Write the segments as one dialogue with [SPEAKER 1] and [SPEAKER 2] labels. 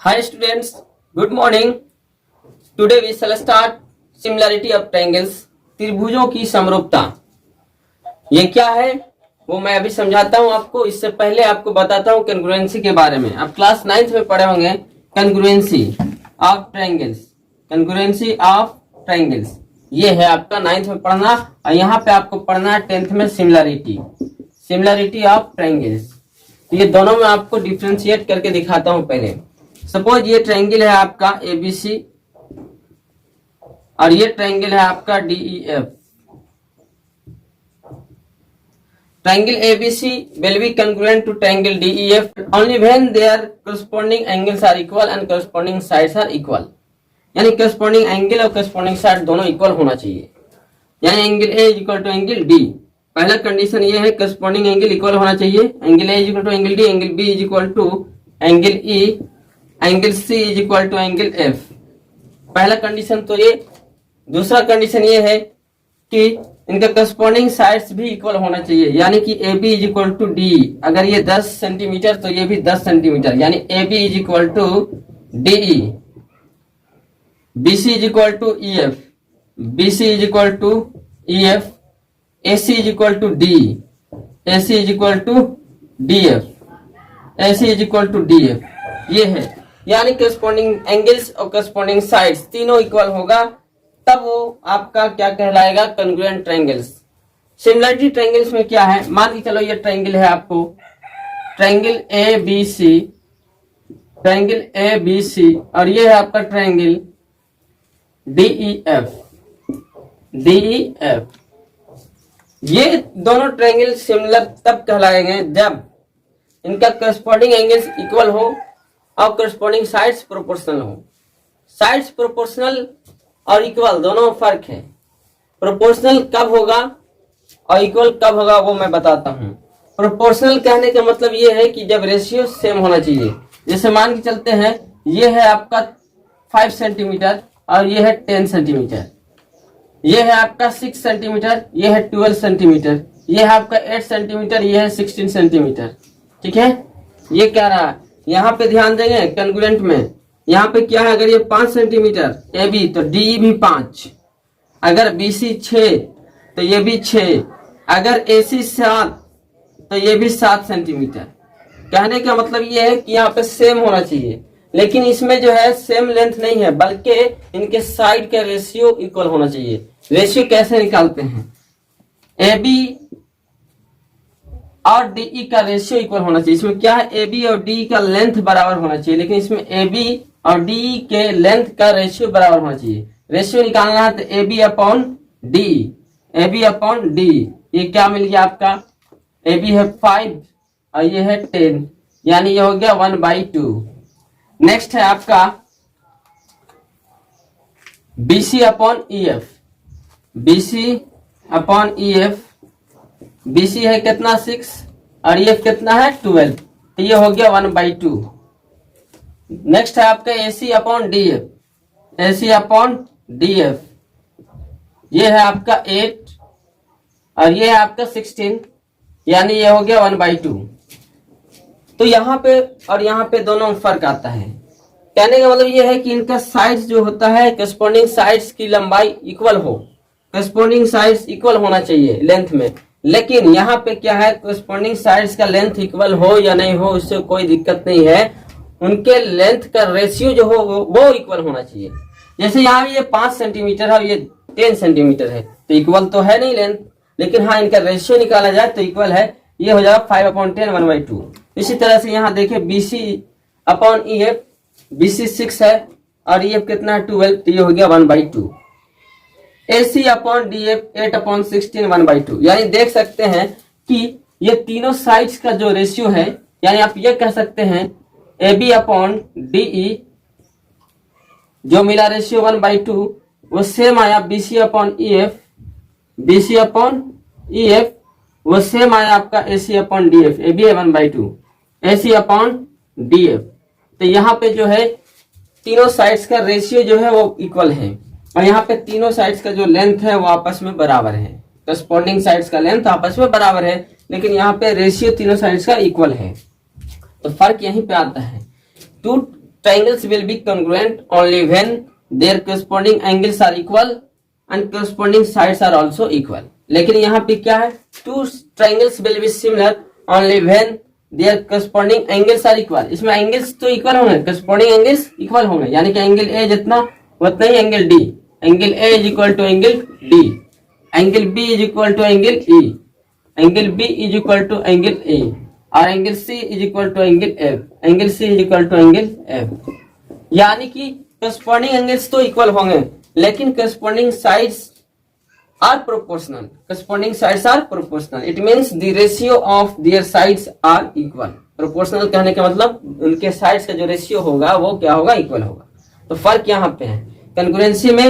[SPEAKER 1] Hi students, good morning. Today we shall start similarity of triangles. त्रिभुजों की समरूपता ये क्या है वो मैं अभी समझाता हूं आपको। इससे पहले आपको बताता हूं कॉन्ग्रुएंसी के बारे में। आप क्लास 9th में पढ़े होंगे congruency of triangles. Congruency of triangles ये है आपका 9th में पढ़ना, और यहाँ पे आपको पढ़ना है 10th में सिमिलरिटी ऑफ ट्रायंगल्स। तो ये दोनों में आपको डिफ्रेंशिएट करके दिखाता हूं। पहले सपोज ये ट्रायंगल है आपका एबीसी और ये ट्रायंगल है आपका DEF. Triangle ABC will be congruent to triangle DEF only when their corresponding angles are equal and corresponding sides are equal। यानी corresponding angle और corresponding side दोनों इक्वल होना चाहिए। यानी angle A is equal to angle D. पहला condition ये है corresponding angle equal होना चाहिए। Angle A is equal to angle D, angle B is equal to angle E, angle C is equal to angle F. पहला condition तो ये। दूसरा condition ये है कि इनका करस्पॉन्डिंग साइड्स भी इक्वल होना चाहिए। यानी कि A B is equal to D. अगर ये 10 सेंटीमीटर तो ये भी 10 सेंटीमीटर, यानी A B is equal to D E. B C is equal to E F, B C is equal to E F, A C is equal to D, A C is equal to D F, A C is equal to D F. ये है यानी corresponding angles और corresponding sides तीनों इक्वल होगा, तब वो आपका क्या कहलाएगा, कॉन्ग्रुएंट ट्रायंगल्स। सिमिलरिटी ट्रायंगल्स में क्या है, मान के चलो ये ट्रायंगल है आपको triangle A B C, triangle A B C, और ये है आपका ट्रायंगल डीईएफ। ये दोनों ट्रायंगल सिमिलर तब कहलाएंगे जब इनका करस्पॉन्डिंग एंगल्स इक्वल हो और करस्पॉन्डिंग साइड्स प्रोपोर्शनल हो। साइड्स प्रोपोर्शनल और इक्वल दोनों में फर्क है। प्रोपोर्शनल कब होगा और इक्वल कब होगा वो मैं बताता हूं। प्रोपोर्शनल कहने का मतलब ये है कि जब रेशियो सेम होना चाहिए। जैसे मान के चलते हैं ये है आपका 5 सेंटीमीटर और ये है 10 सेंटीमीटर, ये है आपका 6 सेंटीमीटर, ये है 12 सेंटीमीटर, ये है आपका 8 सेंटीमीटर, ये है 16 सेंटीमीटर। ठीक है, ये क्या रहा, यहाँ पे ध्यान देंगे कॉन्ग्रुएंट में। यहाँ पे क्या है, अगर ये 5 सेंटीमीटर ए बी तो डी भी 5, अगर बी सी 6 तो ये भी 6, अगर ए सी 7 तो ये भी 7 सेंटीमीटर। कहने का मतलब ये है कि यहाँ पे सेम होना चाहिए, लेकिन इसमें जो है सेम लेंथ नहीं है, बल्कि इनके साइड का रेशियो इक्वल होना चाहिए। रेशियो कैसे निकालते हैं, ए बी और डीई का रेशियो इक्वल होना चाहिए। इसमें क्या है, ए बी और डी का लेंथ बराबर होना चाहिए, लेकिन इसमें ए बी और डी के लेंथ का रेशियो बराबर होना चाहिए। रेशियो निकालना है तो A B upon D, A B upon D. ये क्या मिल गया आपका, ए बी है 5 और ये है 10, यानी ये हो गया 1/2। नेक्स्ट है आपका B C upon E F, B C upon E F. B C है कितना 6 और ये कितना है 12, तो ये हो गया 1/2। नेक्स्ट है आपका A C upon D F, A C upon D F. ये है आपका 8 और ये है आपका 16, यानी ये हो गया 1/2। तो यहाँ पे और यहाँ पे दोनों में फर्क आता है। कहने का मतलब ये है कि इनका साइड्स जो होता है, करस्पॉन्डिंग साइड्स की लंबाई इक्वल हो, करस्पॉन्डिंग साइड्स इक्वल होना चाहिए लेंथ में। लेकिन यहाँ पे क्या है, करस्पॉन्डिंग साइड्स का लेंथ इक्वल हो या नहीं हो उससे कोई दिक्कत नहीं है, उनके लेंथ का रेशियो जो हो वो इक्वल होना चाहिए। जैसे यहाँ भी ये 5 सेंटीमीटर है और ये 10 सेंटीमीटर है, तो इक्वल तो है नहीं लेंथ, लेकिन हाँ इनका रेशियो निकाला जाए तो इक्वल है। ये हो जाएगा 5/10 1/2। इसी तरह से यहाँ देखिए B C upon E F, B C 6 है और ई एफ कितना है 12, तो ये हो गया 1/2। A C upon D F 8/16 1/2। यानी देख सकते हैं कि ये तीनों साइड्स का जो रेशियो है, यानी आप ये कह सकते हैं ए बी अपॉन डीई जो मिला रेशियो 1/2 वो सेम आया B C upon E F, B C upon E F वो सेम आया आपका A C upon D F. A B है 1/2, A C upon D F. तो यहाँ पे जो है तीनों साइड्स का रेशियो जो है वो इक्वल है, और यहाँ पे तीनों साइड्स का जो लेंथ है वो आपस में बराबर है। करस्पॉन्डिंग साइड्स का लेंथ आपस में बराबर है, लेकिन यहाँ पे रेशियो तीनों साइड्स का इक्वल है। तो फर्क यहीं पे आता है। Two triangles will be congruent only when their corresponding angles are equal and corresponding sides are also equal. लेकिन यहाँ पे क्या है, two triangles will be similar only when their corresponding angles are equal. इसमें angles तो equal होंगे, corresponding angles equal होंगे, यानी कि एंगल A जितना उतना ही angle D, angle A is equal to angle D, angle B is equal to angle E, angle B is equal to angle A, और angle C is equal to angle F, angle C is equal to angle F. यानी कि corresponding angles तो equal होंगे, लेकिन corresponding sides are proportional. Corresponding sides are proportional. It means the ratio of their sides are equal. Proportional कहने का मतलब उनके sides का जो रेशियो होगा वो क्या होगा, इक्वल होगा. तो फर्क यहाँ पे है, कंकरेंसी में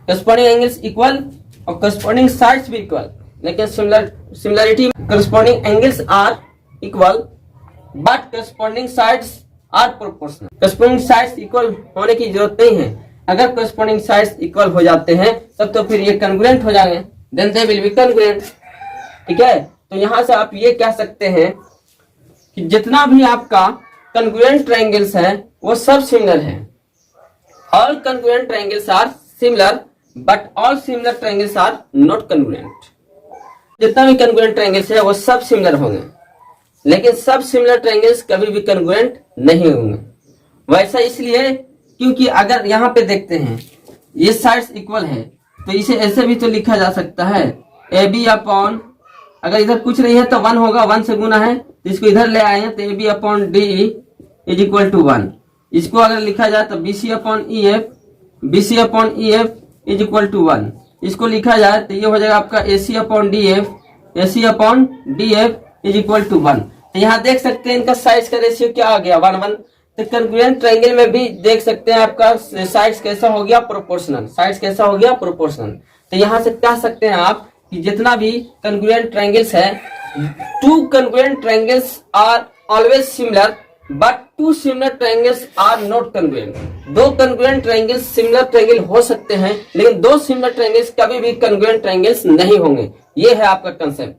[SPEAKER 1] corresponding angles इक्वल और corresponding sides भी इक्वल, लेकिन similarity corresponding angles are equal but corresponding sides are proportional. corresponding sides equal होने की जरूरत नहीं है. अगर corresponding sides इक्वल हो जाते हैं तब तो फिर ये congruent हो जाएंगे, then they will be congruent. ठीक है, तो यहां से आप ये कह सकते हैं कि जितना भी आपका congruent triangles है वो सब सिमिलर है. all congruent triangles are similar but all similar triangles are not congruent. जितना भी congruent triangles है वो सब सिमिलर होंगे, लेकिन सब सिमिलर ट्रायंगल्स कभी भी congruent नहीं होंगे. वैसा इसलिए क्योंकि अगर यहाँ पे देखते हैं ये साइड्स इक्वल है तो इसे ऐसे भी तो लिखा जा सकता है, ए बी अपॉन, अगर इधर कुछ नहीं है तो 1 होगा, 1 से गुना है तो इसको इधर ले आए तो A B upon D is equal to 1. इसको अगर लिखा जाए तो B C upon E F, B C upon E F is equal to 1. इसको लिखा जाए तो ये हो जाएगा आपका A C upon D F, A C upon D F is equal to 1. तो यहाँ देख सकते हैं इनका साइड्स का रेशियो क्या आ गया, 1 1. तो कॉन्ग्रुएंट ट्रायंगल में भी देख सकते हैं आपका साइड्स कैसा हो गया, प्रोपोर्शनल. साइड्स कैसा हो गया, प्रोपोर्शनल. तो यहाँ से कह सकते हैं आप कि जितना भी कॉन्ग्रुएंट ट्रायंगल्स है, 2 congruent triangles are always similar but 2 similar triangles are not congruent. 2 congruent triangles similar triangle हो सकते हैं, लेकिन 2 सिमिलर ट्रायंगल्स कभी भी कॉन्ग्रुएंट ट्रायंगल्स नहीं होंगे. ये है आपका कंसेप्ट.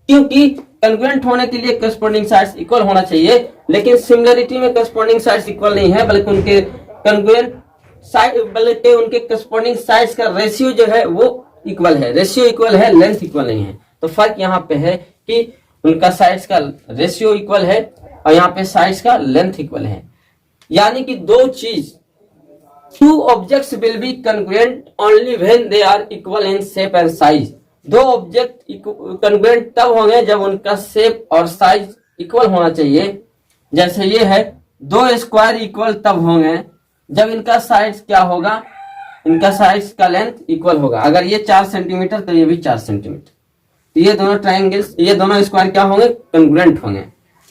[SPEAKER 1] क्योंकि कॉन्ग्रुएंट होने के लिए करस्पॉन्डिंग साइड्स इक्वल होना चाहिए, लेकिन सिमिलरिटी में करस्पॉन्डिंग साइड्स इक्वल नहीं है, बल्कि उनके कॉन्ग्रुएंट साइड, बल्कि उनके करस्पॉन्डिंग साइड्स का रेशियो जो है वो इक्वल है. रेशियो इक्वल है, लेंथ इक्वल नहीं है. तो फर्क यहाँ पे है कि उनका साइड्स का रेशियो इक्वल है और यहाँ पे साइड्स का लेंथ इक्वल है. यानी कि दो चीज, 2 objects will be congruent only when they are equal in shape and size. 2 object congruent तब होंगे जब उनका शेप और साइज इक्वल होना चाहिए. जैसे ये है, 2 स्क्वायर इक्वल तब होंगे जब इनका साइज क्या होगा, इनका साइज का लेंथ इक्वल होगा. अगर ये 4 सेंटीमीटर तो ये भी 4 सेंटीमीटर. तो ये दोनों ट्रायंगल्स, ये दोनों स्क्वायर क्या होंगे, कॉन्ग्रुएंट होंगे.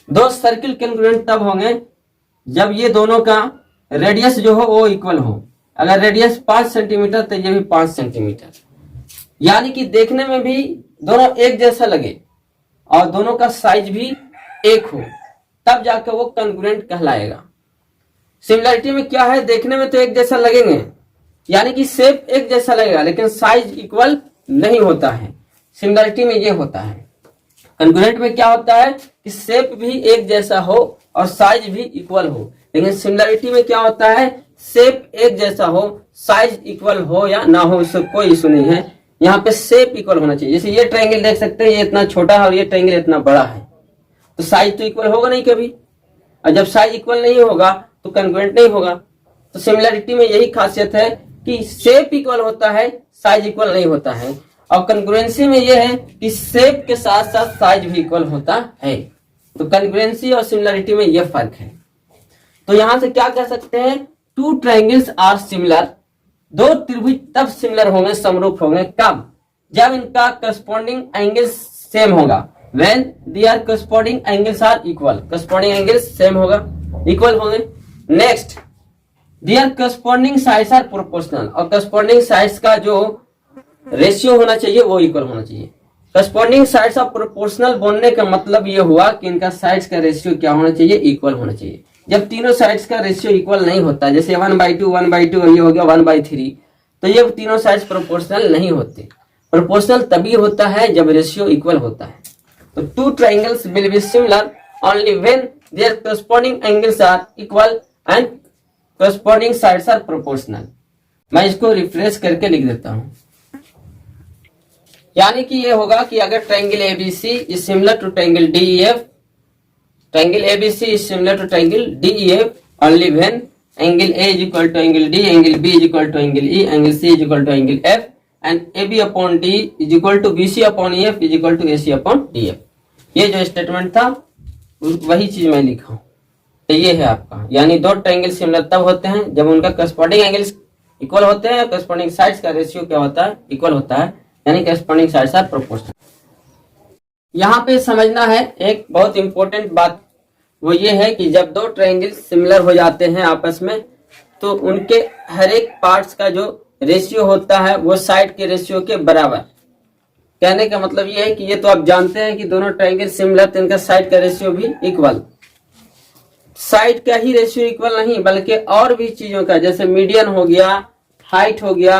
[SPEAKER 1] 2 सर्किल कॉन्ग्रुएंट तब होंगे जब ये दोनों का रेडियस जो हो वो इक्वल हो. अगर रेडियस 5 सेंटीमीटर तो ये भी 5 सेंटीमीटर. यानी कि देखने में भी दोनों एक जैसा लगे और दोनों का साइज भी एक हो, तब जाकर वो कॉन्ग्रुएंट कहलाएगा. सिमिलरिटी में क्या है, देखने में तो एक जैसा लगेंगे, यानी कि शेप एक जैसा लगेगा, लेकिन साइज इक्वल नहीं होता है. सिमिलरिटी में ये होता है. कॉन्ग्रुएंट में क्या होता है कि शेप भी एक जैसा हो और साइज भी इक्वल हो, लेकिन सिमिलरिटी में क्या होता है, शेप एक जैसा हो, साइज इक्वल हो या ना हो, इससे कोई इशू नहीं है. यहाँ पे शेप इक्वल होना चाहिए. जैसे ये ट्रायंगल देख सकते हैं, ये इतना छोटा है और ये ट्रायंगल इतना बड़ा है, तो साइज तो इक्वल होगा नहीं कभी. और जब साइज इक्वल नहीं होगा तो कॉन्ग्रुएंट नहीं होगा. तो सिमिलरिटी में यही खासियत है कि शेप इक्वल होता है, साइज इक्वल नहीं होता है. और कॉन्ग्रुएंसी में यह है कि शेप के साथ साथ साइज भी इक्वल होता है. तो कॉन्ग्रुएंसी और सिमिलरिटी में यह फर्क है. तो यहां से क्या कह सकते हैं, 2 ट्रायंगल्स आर सिमिलर. 2 त्रिभुज तब सिमिलर होंगे, समरूप होंगे, कब, जब इनका करस्पॉन्डिंग एंगल्स सेम होगा. When their corresponding angles are equal. Corresponding angles same होगा, इक्वल होंगे. Next, their corresponding sides are proportional. और करस्पॉन्डिंग साइड्स का जो रेशियो होना चाहिए वो इक्वल होना चाहिए. करस्पॉन्डिंग साइड्स ऑफ प्रोपोर्शनल बोलने का मतलब ये हुआ कि इनका साइड्स का रेशियो क्या होना चाहिए, इक्वल होना चाहिए. जब तीनों साइड्स का रेशियो इक्वल नहीं होता, जैसे 1/2 1/2 ये हो गया 1/3, तो ये तीनों साइड्स प्रोपोर्शनल नहीं होते. प्रोपोर्शनल तभी होता है जब रेशियो इक्वल होता है. तो 2 triangles will be similar only when their corresponding angles are equal and corresponding sides are proportional. मैं इसको रिफ्रेश करके लिख देता हूं। यानी कि ये होगा कि अगर triangle ABC is similar to triangle DEF, triangle ABC is similar to triangle DEF only when angle A is equal to angle D, angle B is equal to angle E, angle C is equal to angle F, and A B upon D is equal to B C upon E F is equal to A C upon D F. ये जो statement था वही चीज मैं लिखा हूं। तो ये है आपका, यानी दो ट्रायंगल सिमिलर तब होते हैं जब उनका करस्पॉन्डिंग एंगल्स इक्वल होते हैं, करस्पॉन्डिंग साइड्स का रेशियो क्या होता है, इक्वल होता है, यानी करस्पॉन्डिंग साइड्स आर प्रोपोर्शनल। यहाँ पे समझना है एक बहुत इंपॉर्टेंट बात, वो ये है कि जब दो ट्रायंगल सिमिलर हो जाते हैं आपस में तो उनके हर एक पार्ट्स का जो रेशियो होता है वो साइड के रेशियो के बराबर। कहने का मतलब ये है कि ये तो आप जानते हैं कि दोनों ट्रायंगल सिमिलर तो इनका साइड का रेशियो भी इक्वल। साइड का ही रेशियो इक्वल नहीं बल्कि और भी चीजों का, जैसे मीडियन हो गया, हाइट हो गया,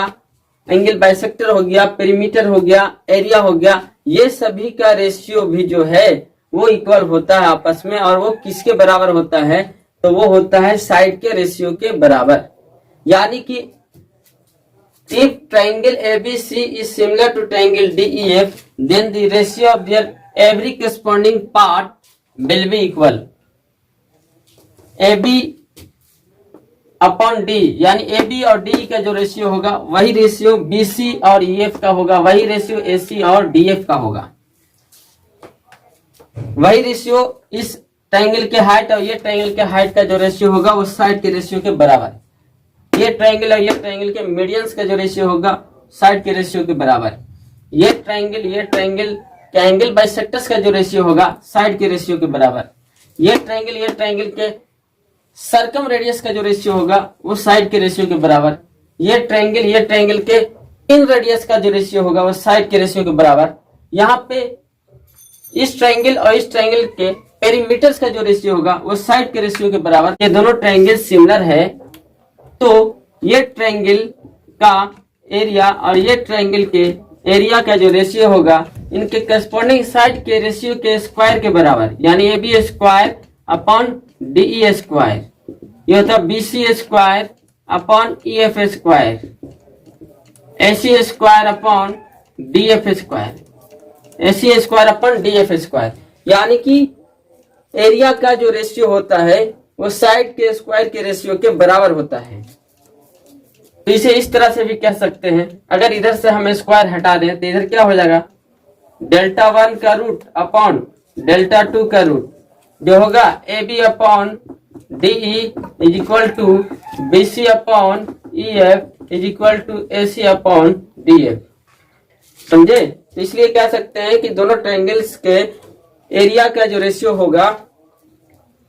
[SPEAKER 1] एंगल बाइसेक्टर हो गया, पेरीमीटर हो गया, एरिया हो गया, ये सभी का रेशियो भी जो है वो इक्वल होता है आपस में। और वो किसके बराबर होता है, तो वो होता है साइड के रेशियो के बराबर। यानी कि if triangle ABC is similar to triangle DEF, then the ratio of their every corresponding part will be equal. AB upon D, यानी AB और D का जो रेशियो होगा वही रेशियो BC और EF का होगा, वही रेशियो AC और DF का होगा, वही रेशियो इस ट्रायंगल के हाइट और ये ट्रायंगल के हाइट का जो रेशियो होगा वो साइड के रेशियो के बराबर। ये ट्रायंगल और ये ट्रायंगल के मीडियंस का जो रेशियो होगा साइड के रेशियो के बराबर। ये ट्रायंगल के एंगल बाइसेक्टर्स का जो रेशियो होगा साइड के रेशियो के बराबर। ये ट्रायंगल के सर्कम रेडियस का जो रेशियो होगा वो साइड के रेशियो के बराबर। ये ट्रायंगल के इन रेडियस का जो रेशियो होगा वो साइड के रेशियो के बराबर। यहाँ पे इस ट्रायंगल और इस ट्रायंगल के पेरीमीटर्स का जो रेशियो होगा वो साइड के रेशियो के बराबर। ये दोनों ट्रायंगल सिमिलर है तो ये ट्रायंगल का एरिया और ये ट्रायंगल के एरिया का जो रेशियो होगा इनके करस्पॉन्डिंग साइड के रेशियो के स्क्वायर के बराबर, यानी A B square upon DE square, ये होता है BC square upon E F square, AC square upon D F square, AC square upon D F square. यानी कि एरिया का जो रेशियो होता है वो साइड के स्क्वायर के रेशियो के बराबर होता है। तो इसे इस तरह से भी कह सकते हैं, अगर इधर से हम स्क्वायर हटा दें तो इधर क्या हो जाएगा, डेल्टा 1 का रूट अपॉन डेल्टा 2 का रूट, जो होगा A B upon DE is equal to B C upon E F is equal to A C upon D F. समझे? तो इसलिए कह सकते हैं कि दोनों ट्रायंगल्स के एरिया का जो रेशियो होगा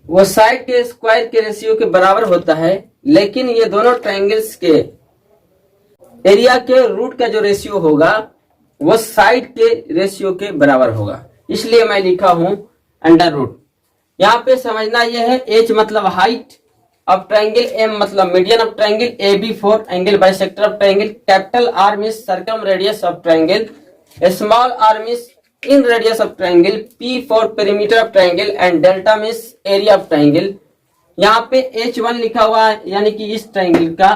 [SPEAKER 1] वो साइड के स्क्वायर के रेशियो के बराबर होता है, लेकिन ये दोनों ट्रायंगल्स के एरिया के रूट का जो रेशियो होगा वो साइड के रेशियो के बराबर होगा। इसलिए मैं लिखा हूं अंडर रूट। यहाँ पे समझना यह है, एच मतलब हाइट ऑफ ट्रायंगल, एम मतलब median of triangle, A B for angle bisector of triangle, capital R means circumradius of triangle, small R means inradius of triangle, P for perimeter of triangle and delta means area of triangle. यहाँ पे H1 लिखा हुआ है यानी कि इस triangle का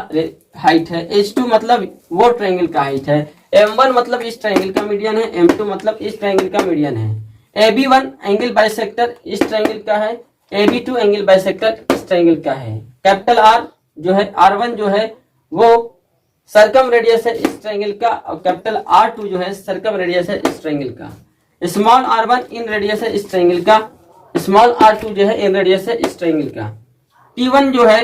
[SPEAKER 1] height है, H2 मतलब वो ट्रायंगल का हाइट है, M1 मतलब इस ट्रायंगल का मीडियन है, M2 मतलब इस ट्रायंगल का मीडियन है, AB1 एंगल बाइसेक्टर इस ट्रायंगल का है, AB2 एंगल बाइसेक्टर इस ट्रायंगल का है, कैपिटल R जो है R1 जो है वो सर्कम रेडियस है इस ट्रायंगल का, और कैपिटल R2 जो है सर्कम रेडियस है इस ट्रायंगल का, स्मॉल r1 इन रेडियस है इस ट्रायंगल का, स्मॉल r2 जो है इन रेडियस है इस ट्रायंगल का, P1 जो है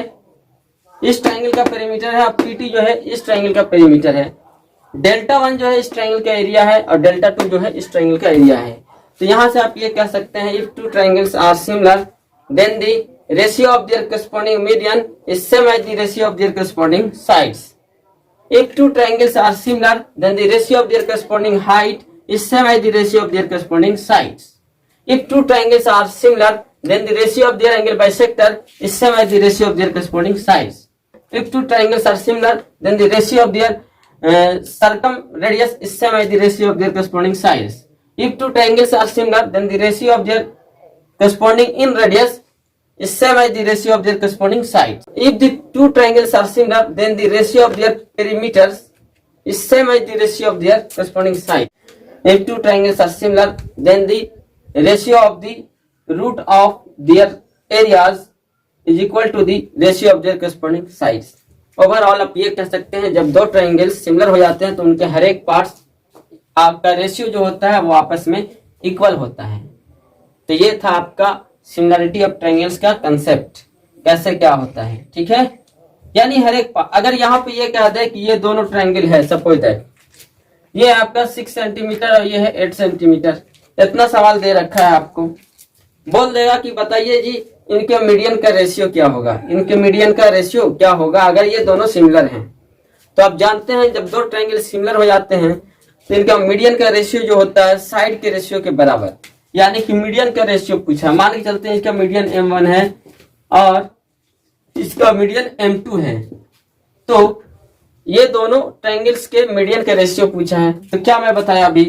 [SPEAKER 1] इस ट्रायंगल का पेरीमीटर है और PT जो है इस ट्रायंगल का पेरीमीटर है, डेल्टा 1 जो है इस ट्रायंगल का एरिया है और डेल्टा 2 जो है इस ट्रायंगल का एरिया है। तो यहां से आप ये कह सकते हैं, if two triangles are similar then the ratio of their corresponding median is same as the ratio of their corresponding sides. If two triangles are similar, then the ratio of their corresponding height is same as the ratio of their corresponding sides. If two triangles are similar, then the ratio of their angle bisector is same as the ratio of their corresponding sides. If two triangles are similar, then the ratio of their circumradius is same as the ratio of their corresponding sides. If two triangles are similar, then the ratio of their corresponding in radius is same as the ratio of their corresponding sides. If the two triangles are similar, then the ratio of their perimeters is same as the ratio of their corresponding sides. If two triangles are similar, then the ratio of the root of their areas is equal to the ratio of their corresponding sides. Overall आप ये कह सकते हैं जब दो triangles similar हो जाते हैं तो उनके हर एक पार्ट्स आपका रेशियो जो होता है वो आपस में इक्वल होता है। तो ये था आपका सिमिलरिटी ऑफ ट्रायंगल्स का कंसेप्ट, कैसे क्या होता है। ठीक है, यानी हर एक अगर यहाँ पे ये कह दे कि ये दोनों ट्रायंगल है, सपोज दैट ये आपका 6 सेंटीमीटर और ये है 8 सेंटीमीटर, इतना सवाल दे रखा है आपको, बोल देगा कि बताइए जी इनके मीडियन का रेशियो क्या होगा, इनके मीडियन का रेशियो क्या होगा अगर ये दोनों सिमिलर हैं। तो आप जानते हैं जब दो ट्रायंगल सिमिलर हो जाते हैं तो इनका मीडियन का रेशियो जो होता है साइड के रेशियो के बराबर, यानी कि मीडियन का रेशियो पूछा, मान के चलते हैं इसका मीडियन m1 है और इसका मीडियन m2 है, तो ये दोनों ट्रायंगल्स के मीडियन का रेशियो पूछा है। तो क्या मैं बताया अभी,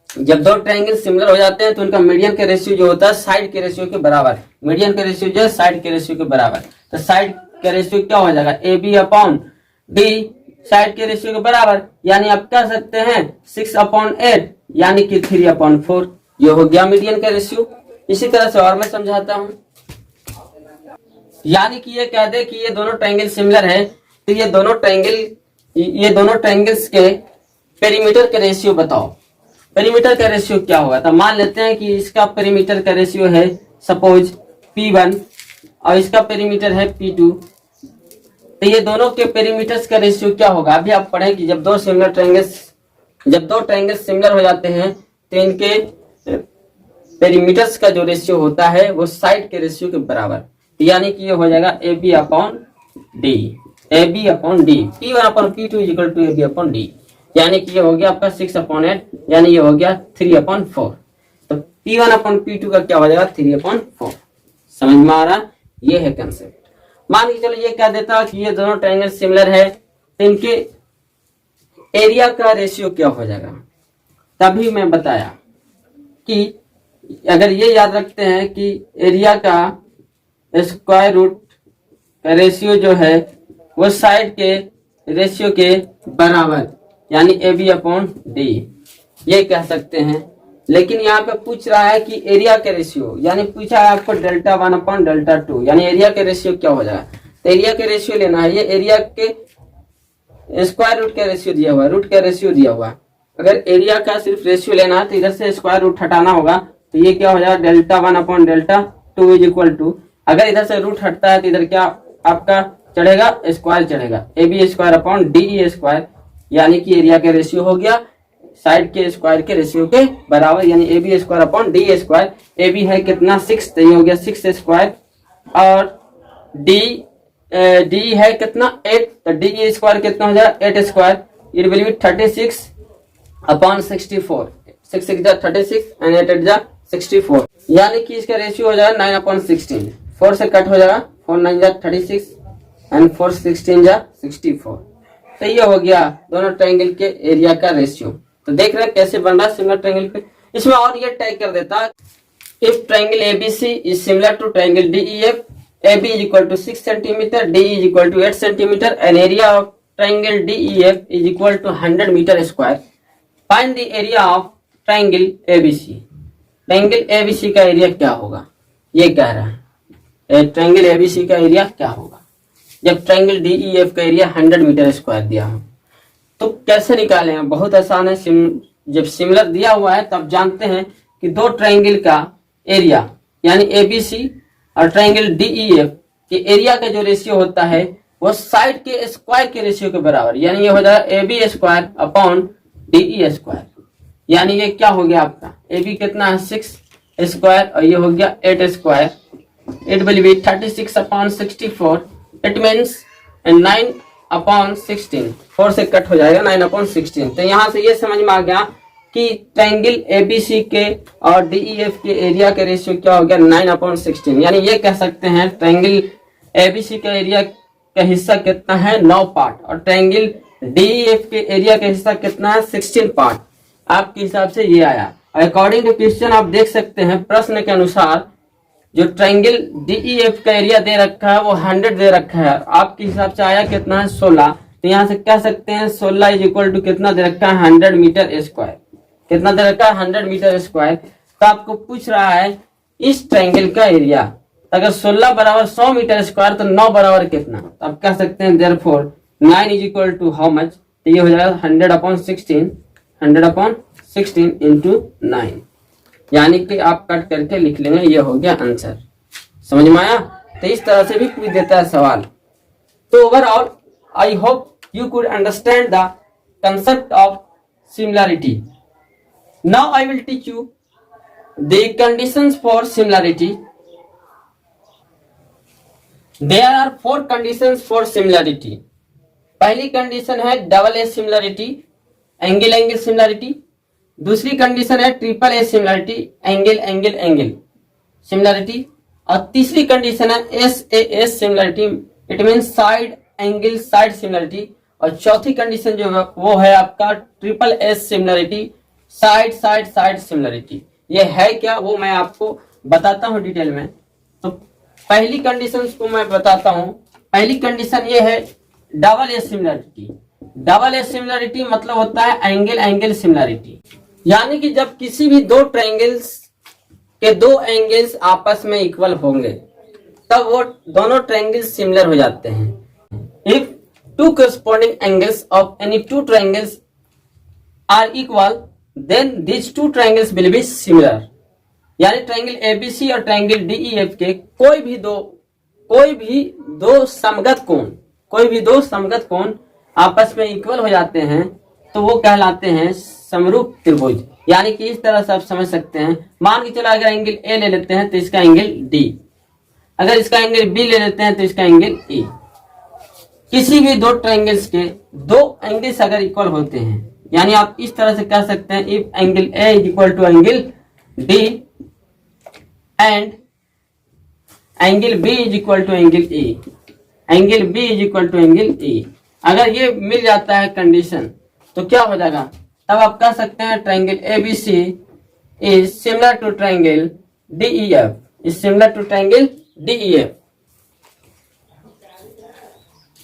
[SPEAKER 1] जब दो ट्रायंगल सिमिलर हो जाते हैं तो उनका मीडियन का रेशियो जो होता है साइड के रेशियो के बराबर, मीडियन का रेशियो जो है साइड के रेशियो के बराबर। तो साइड का रेशियो क्या हो जाएगा, A B upon D, side के रेशियो के बराबर, यानी आप कह सकते हैं 6/8 यानी कि 3/4, ये हो गया मीडियन का रेशियो। इसी तरह से और मैं समझाता हूं, यानी कि ये कह दे कि ये दोनों ट्रायंगल सिमिलर है तो ये दोनों ट्रायंगल्स के पेरीमीटर का रेशियो बताओ। पेरीमीटर का रेशियो क्या होगा, तो मान लेते हैं कि इसका पेरीमीटर का रेशियो है सपोज P1 और इसका पेरीमीटर है P2, तो ये दोनों के पेरीमीटर्स का रेशियो क्या होगा। अभी आप पढ़ें कि जब दो ट्रायंगल्स सिमिलर हो जाते हैं तो इनके पेरीमीटर्स का जो रेशियो होता है वो साइड के रेशियो के बराबर, यानी कि ये हो जाएगा AB/D, P1/P2 = AB/D, यानी कि ये हो गया आपका 6/8, यानी ये हो गया 3/4। तो P1/P2 का क्या हो जाएगा 3/4। समझ में आ रहा, ये है कंसेप्ट। मान के चलो ये कह देता कि ये दोनों ट्रायंगल सिमिलर है तो इनके एरिया का रेशियो क्या हो जाएगा। तभी मैं बताया कि अगर ये याद रखते हैं कि एरिया का स्क्वायर रूट का रेशियो जो है वो साइड के रेशियो के बराबर, यानी AB/D, ये कह सकते हैं। लेकिन यहाँ पे पूछ रहा है कि एरिया के रेशियो, यानी पूछा है आपको Δ1/Δ2, यानी एरिया के रेशियो क्या हो जाएगा। तो एरिया के रेशियो लेना है, ये एरिया के स्क्वायर रूट का रेशियो दिया हुआ है, रूट का रेशियो दिया हुआ है। अगर एरिया का सिर्फ रेशियो लेना है तो इधर से स्क्वायर रूट हटाना होगा, तो ये क्या हो जाएगा Δ1/Δ2 = अगर इधर से रूट हटता है तो इधर क्या आपका चढ़ेगा, स्क्वायर चढ़ेगा, AB²/DE², यानी कि एरिया का रेशियो हो गया साइड के स्क्वायर के रेशियो के बराबर, यानी AB²/DE²। AB है कितना 6, तो ये हो गया 6² और D है कितना 8, तो DE² कितना हो जाएगा 8², इट विल बी 36/64, 6 6 जा 36 एंड 8 8 जा 64, यानी कि इसका रेशियो हो जाएगा 9/16। 4 से कट हो जाएगा, 4 9 जा 36 एंड 4 16 जा 64। तो ये हो गया दोनों ट्रायंगल के एरिया का रेशियो। तो देख रहे हैं कैसे बन रहा है सिमिलर ट्रायंगल पे। इसमें और ये टैग कर देता, if triangle ABC is similar to triangle DEF, AB = 6 cm, DE = 8 cm and area of triangle DEF is equal to 100 meter square. Find the area of triangle ABC. Triangle ABC का area क्या होगा, ये कह रहा है। Triangle ABC का area क्या होगा जब ट्रायंगल DEF का एरिया 100 मीटर स्क्वायर दिया हो। तो कैसे निकालेंगे, बहुत आसान है। जब सिमिलर दिया हुआ है तब जानते हैं कि दो ट्रायंगल का एरिया यानी ABC और ट्रायंगल DEF के एरिया का जो रेशियो होता है वो साइड के स्क्वायर के रेशियो के बराबर, यानी ये हो जाएगा AB²/DE², यानी ये क्या हो गया आपका AB कितना है 6² और ये हो गया 8², it will be 36/64, it means 9/16, 4 से कट हो जाएगा 9/16। तो यहाँ से ये समझ में आ गया कि ट्रायंगल ABC के और DEF के एरिया का रेशियो क्या हो गया 9/16, यानी ये कह सकते हैं ट्रायंगल ABC का एरिया का हिस्सा कितना है 9 पार्ट और ट्रायंगल DEF के एरिया का हिस्सा कितना है 16 पार्ट। आपके हिसाब से ये आया। अकॉर्डिंग टू क्वेश्चन आप देख सकते हैं प्रश्न के अनुसार जो ट्रायंगल DEF का एरिया दे रखा है वो 100 दे रखा है, आपके हिसाब से आया कितना है 16, तो यहाँ से कह सकते हैं 16 इज इक्वल टू कितना दे रखा है 100 मीटर स्क्वायर। कितना दे रखा है 100 मीटर स्क्वायर। तो आपको पूछ रहा है इस ट्रायंगल का एरिया, अगर 16 बराबर 100 मीटर स्क्वायर तो 9 बराबर कितना, तो आप कह सकते हैं therefore 9 is equal to how much, तो ये हो जाएगा 100/16, 100/16 इंटू 9, यानी कि आप कट करके लिख लेंगे, ये हो गया आंसर। समझ में आया? तो इस तरह से भी पूछ देता है सवाल। तो overall I hope you could understand the concept of similarity. Now I will teach you the conditions for similarity. There are 4 conditions for similarity. पहली कंडीशन है double A similarity, angle angle similarity. दूसरी condition है triple A similarity, angle angle angle similarity. और तीसरी condition है SAS similarity, it means side angle side similarity. और चौथी condition जो है वो है आपका triple S similarity, side side side similarity. ये है क्या वो मैं आपको बताता हूं डिटेल में। तो पहली कंडीशन को मैं बताता हूं। पहली कंडीशन ये है double S similarity. Double S similarity मतलब होता है एंगल एंगल सिमिलरिटी, यानी कि जब किसी भी दो ट्रायंगल्स के दो एंगल्स आपस में इक्वल होंगे तब वो दोनों ट्रायंगल्स सिमिलर हो जाते हैं। If two corresponding angles of any two triangles are equal, then these two triangles will be similar. यानी ट्रायंगल ABC और ट्रायंगल DEF के कोई भी दो समगत कोण आपस में इक्वल हो जाते हैं तो वो कहलाते हैं समरूप त्रिभुज। यानी कि इस तरह से आप समझ सकते हैं। मान के चलो अगर एंगल A ले लेते हैं तो इसका एंगल D, अगर इसका एंगल B ले लेते हैं तो इसका एंगल E। किसी भी दो ट्रायंगल्स के दो एंगल्स अगर इक्वल होते हैं, यानी आप इस तरह से कह सकते हैं if angle A is equal to angle D and angle B is equal to angle E, angle B is equal to angle E। अगर ये मिल जाता है कंडीशन तो क्या हो जाएगा, तब आप कह सकते हैं triangle ABC is similar to triangle DEF, is similar to triangle DEF।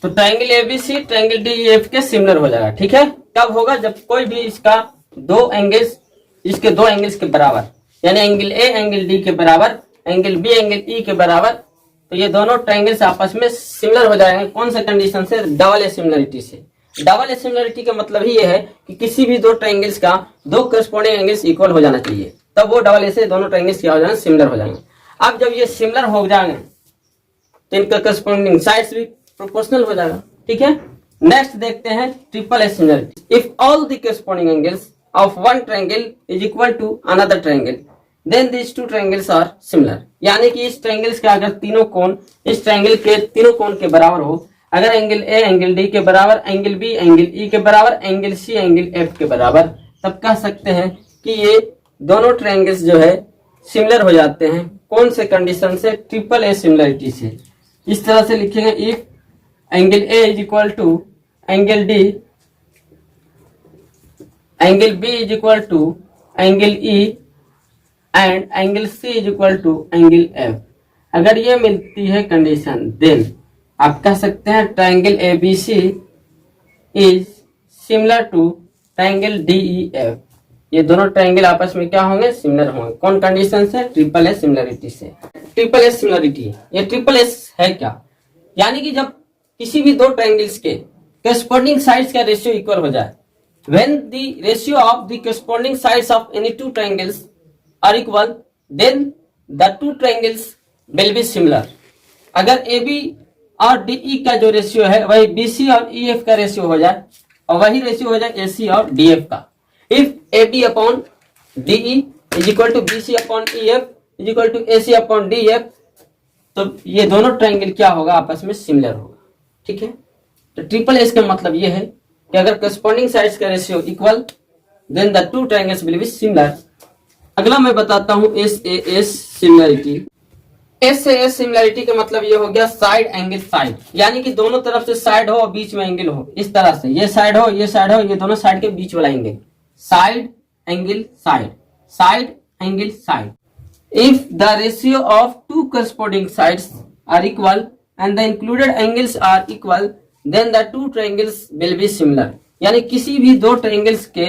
[SPEAKER 1] तो ट्रायंगल ABC ट्रायंगल DEF के सिमिलर हो जाएगा। ठीक है, कब होगा, जब कोई भी इसके दो एंगल्स के बराबर, यानी एंगल A एंगल D के बराबर, एंगल B एंगल E के बराबर, तो ये दोनों ट्रायंगल्स आपस में सिमिलर हो जाएंगे। कौन सा कंडीशन से? डबल ए सिमिलरिटी से। डबल ए सिमिलरिटी का मतलब ही ये है कि किसी भी दो ट्रायंगल्स का दो करस्पॉन्डिंग एंगल्स इक्वल हो जाना चाहिए, तब वो डबल ए से दोनों ट्रायंगल्स क्या हो जाएंगे, सिमिलर हो जाएंगे। अब जब ये सिमिलर हो जाएंगे तो इनका करस्पॉन्डिंग साइड्स भी प्रोपोर्शनल हो जाएगा। ठीक है, नेक्स्ट देखते हैं triple S similarity. If all the corresponding angles of one triangle is equal to another triangle then these two triangles are similar. यानी कि इस ट्रायंगल्स के अगर तीनों कोण इस ट्रायंगल के तीनों कोण के बराबर हो, अगर एंगल A एंगल D के बराबर, एंगल B एंगल E के बराबर, एंगल C एंगल F के बराबर, तब कह सकते हैं कि ये दोनों ट्रायंगल्स जो है सिमिलर हो जाते हैं। कौन से कंडीशन से? ट्रिपल ए सिमिलरिटी से। इस तरह से लिखेंगे if angle A is equal to angle D, angle B is equal to angle E and angle C is equal to angle F। अगर ये मिलती है कंडीशन देन आप कह सकते हैं triangle ABC is similar to triangle DEF। ये दोनों ट्रायंगल आपस में क्या होंगे, सिमिलर होंगे। कौन कंडीशन से? ट्रिपल एस सिमिलरिटी से। ट्रिपल एस सिमिलरिटी, ये ट्रिपल एस है क्या, यानी कि जब किसी भी दो ट्रायंगल्स के करस्पॉन्डिंग साइड्स का रेशियो इक्वल हो जाए, when the ratio of the corresponding sides of any two triangles are equal then the two triangles will be similar. अगर AB और DE का जो रेशियो है वही BC और EF का रेशियो हो जाए और वही रेशियो हो जाए AC और DF का। If AB upon DE is equal to BC upon EF is equal to AC upon DF, तो ये दोनों ट्रायंगल क्या होगा, आपस में सिमिलर होगा। ठीक है, तो ट्रिपल एस का मतलब ये है कि अगर करस्पॉन्डिंग साइड्स का ratio equal then the two triangles will be similar. अगला मैं बताता हूं SAS सिमिलरिटी। SAS सिमिलरिटी का मतलब ये हो गया साइड एंगल साइड, यानी कि दोनों तरफ से साइड हो और बीच में एंगल हो। इस तरह से ये साइड हो, ये साइड हो, ये दोनों साइड के बीच वाला angle, side angle side, side angle side. If the ratio of two corresponding sides are equal and the included angles are equal, then the two triangles will be similar. यानी किसी भी दो triangles के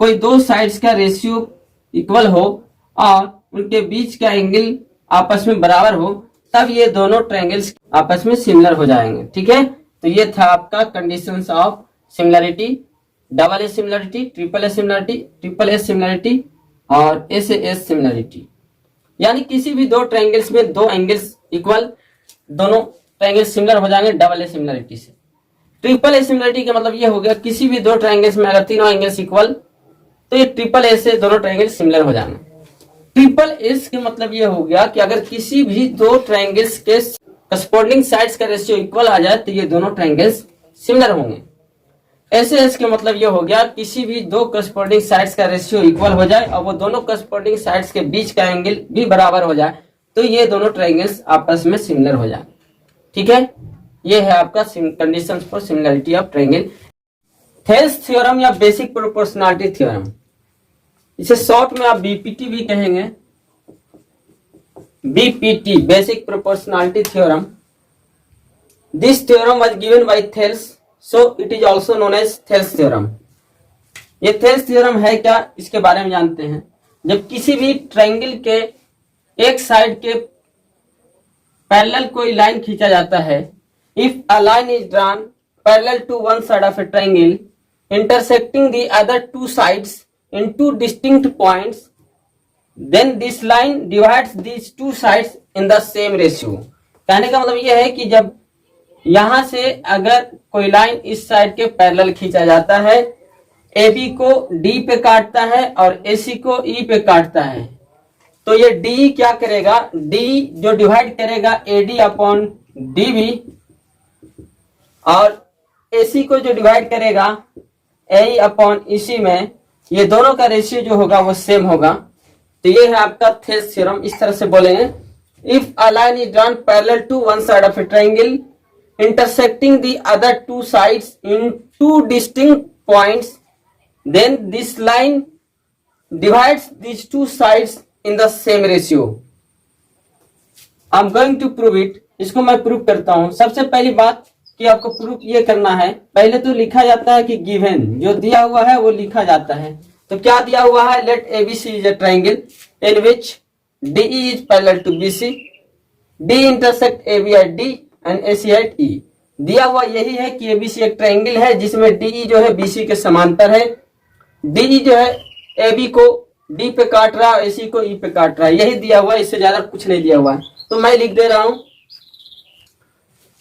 [SPEAKER 1] कोई दो sides का ratio equal हो और उनके बीच का एंगल आपस में बराबर हो, तब ये दोनों ट्रायंगल्स आपस में सिमिलर हो जाएंगे. ठीक है, तो ये था आपका conditions of similarity, double A similarity, triple A similarity, triple S similarity और एस एस सिमिलरिटी. यानी किसी भी दो ट्रायंगल्स में दो एंगल्स इक्वल, दोनों ट्रायंगल्स सिमिलर हो जाएंगे डबल ए सिमिलरिटी से. ट्रिपल ए सिमिलरिटी का मतलब ये हो गया किसी भी दो ट्रायंगल्स में अगर तीनों एंगल्स इक्वल, तो ये ट्रिपल ए से दोनों ट्रायंगल्स सिमिलर हो जाएंगे. ट्रिपल एस के मतलब ये हो गया कि अगर किसी भी दो ट्रायंगल्स के करस्पॉन्डिंग साइड्स का रेशियो इक्वल आ जाए तो ये दोनों ट्रायंगल्स सिमिलर होंगे. एस के मतलब ये हो गया किसी भी दो करस्पॉन्डिंग साइड्स का रेशियो इक्वल हो जाए और वो दोनों करस्पॉन्डिंग साइड्स के बीच का एंगल भी बराबर हो जाए, तो ये दोनों ट्रायंगल्स आपस में सिमिलर हो जाए. ठीक है, ये है आपका conditions for similarity of triangle. Thales theorem या बेसिक प्रोपोर्शनलिटी थ्योरम, इसे शॉर्ट में आप बीपीटी भी कहेंगे. BPT, basic proportionality theorem. This theorem was given by Thales, so it is also known as Thales theorem. ये थेल्स थ्योरम है क्या, इसके बारे में जानते हैं. जब किसी भी ट्रायंगल के एक साइड के पैरेलल कोई लाइन खींचा जाता है, if a line is drawn parallel to one side of a triangle intersecting the other two sides in two distinct points, then this line divides these two sides in the same ratio. कहने का मतलब यह है कि जब यहां से अगर कोई लाइन इस साइड के पैरेलल खींचा जाता है, ए बी को डी पे काटता है और ए सी को ई पे काटता है, तो ये डी क्या करेगा, डी जो डिवाइड करेगा A D upon D B, और ए सी को जो डिवाइड करेगा ए अपॉन ई सी में, ये दोनों का रेशियो जो होगा वो सेम होगा. तो ये है आपका थेल्स थ्योरम. इस तरह से बोलेंगे, if a line is drawn parallel to one side of a triangle intersecting the other two sides in two distinct points, then this line divides these two sides in the same ratio. I'm going to prove it. इसको मैं prove करता हूं. सबसे पहली बात कि आपको proof ये करना है, पहले तो लिखा जाता है कि गिवन जो दिया हुआ है वो लिखा जाता है. तो क्या दिया हुआ है, let ABC is a triangle in which DE is parallel to BC, D intersect AB at D and AC at E. दिया हुआ यही है कि ABC एक ट्रायंगल है जिसमें DE जो है BC के समांतर है, DE जो है AB को D पे काट रहा है, AC को E पे काट रहा है. यही दिया हुआ है, इससे ज्यादा कुछ नहीं दिया हुआ है. तो मैं लिख दे रहा हूं,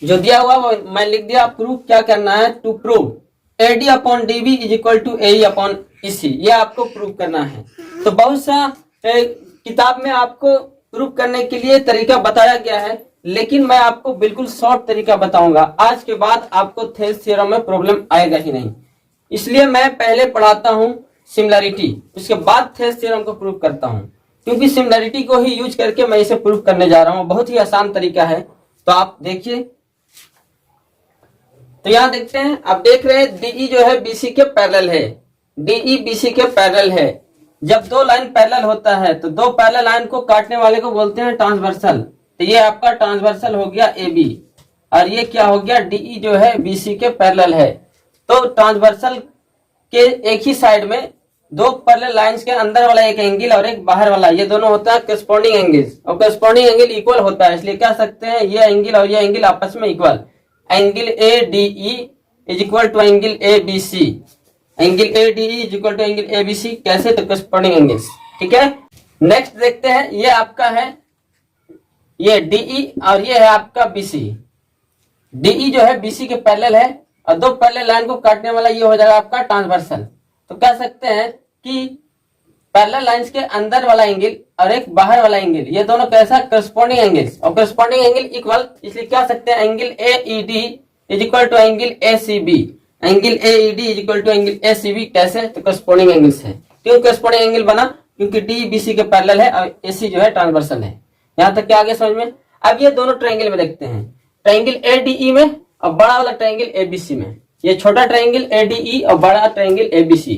[SPEAKER 1] जो दिया हुआ वो मैं लिख दिया. प्रूफ क्या करना है, to prove AD upon DB is equal to AE upon EC, ये आपको प्रूव करना है. तो बहुत सा किताब में आपको प्रूव करने के लिए तरीका बताया गया है, लेकिन मैं आपको बिल्कुल शॉर्ट तरीका बताऊंगा. आज के बाद आपको थेल्स थ्योरम में प्रॉब्लम आएगा ही नहीं, इसलिए मैं पहले पढ़ाता हूं सिमिलरिटी, उसके बाद थेल्स थ्योरम को प्रूव करता हूं, क्योंकि सिमिलरिटी को ही यूज करके मैं इसे प्रूव करने जा रहा हूं. बहुत ही आसान तरीका है. तो आप देखिए, तो यहां देखते हैं, आप देख रहे हैं डीई जो है बीसी के पैरेलल है, डीई बीसी के पैरेलल है. जब दो लाइन पैरेलल होता है तो दो पैरेलल लाइन को काटने वाले को बोलते हैं ट्रांसवर्सल. तो ये आपका ट्रांसवर्सल हो गया AB, और ये क्या हो गया, DE जो है BC के पैरेलल है. तो ट्रांसवर्सल के एक ही साइड में दो पैरेलल लाइंस के अंदर वाला एक एंगल और एक बाहर वाला, ये दोनों होता है करस्पॉन्डिंग एंगल्स, और करस्पॉन्डिंग एंगल इक्वल होता है, इसलिए कह सकते हैं ये एंगल और ये एंगल आपस में equal. Angle ADE is equal to angle ABC, angle ADE is equal to angle ABC. कैसे, तो करस्पॉन्डिंग एंगल्स. ठीक है, नेक्स्ट देखते हैं, ये आपका है ये DE और ये है आपका BC. DE जो है BC के पैरेलल है और दो पैरेलल लाइन को काटने वाला ये हो जाएगा आपका ट्रांसवर्सल. तो कह सकते हैं कि पैरेलल लाइंस के अंदर वाला एंगल और एक बाहर वाला एंगल, ये दोनों कैसा, करस्पॉन्डिंग एंगल्स, और करस्पॉन्डिंग एंगल इक्वल, इसलिए क्या सकते हैं angle AED is equal to angle ACB, angle AED is equal to angle ACB. कैसे, तो करस्पॉन्डिंग एंगल्स है. क्यों करस्पॉन्डिंग एंगल बना, क्योंकि DE BC के पैरेलल है और AC जो है ट्रांसवर्सल है. यहां तक क्या आगे समझ में. अब ये दोनों ट्रायंगल में देखते हैं, ट्रायंगल ADE में और बड़ा वाला ट्रायंगल ABC में. ये छोटा ट्रायंगल ADE और बड़ा ट्रायंगल ABC,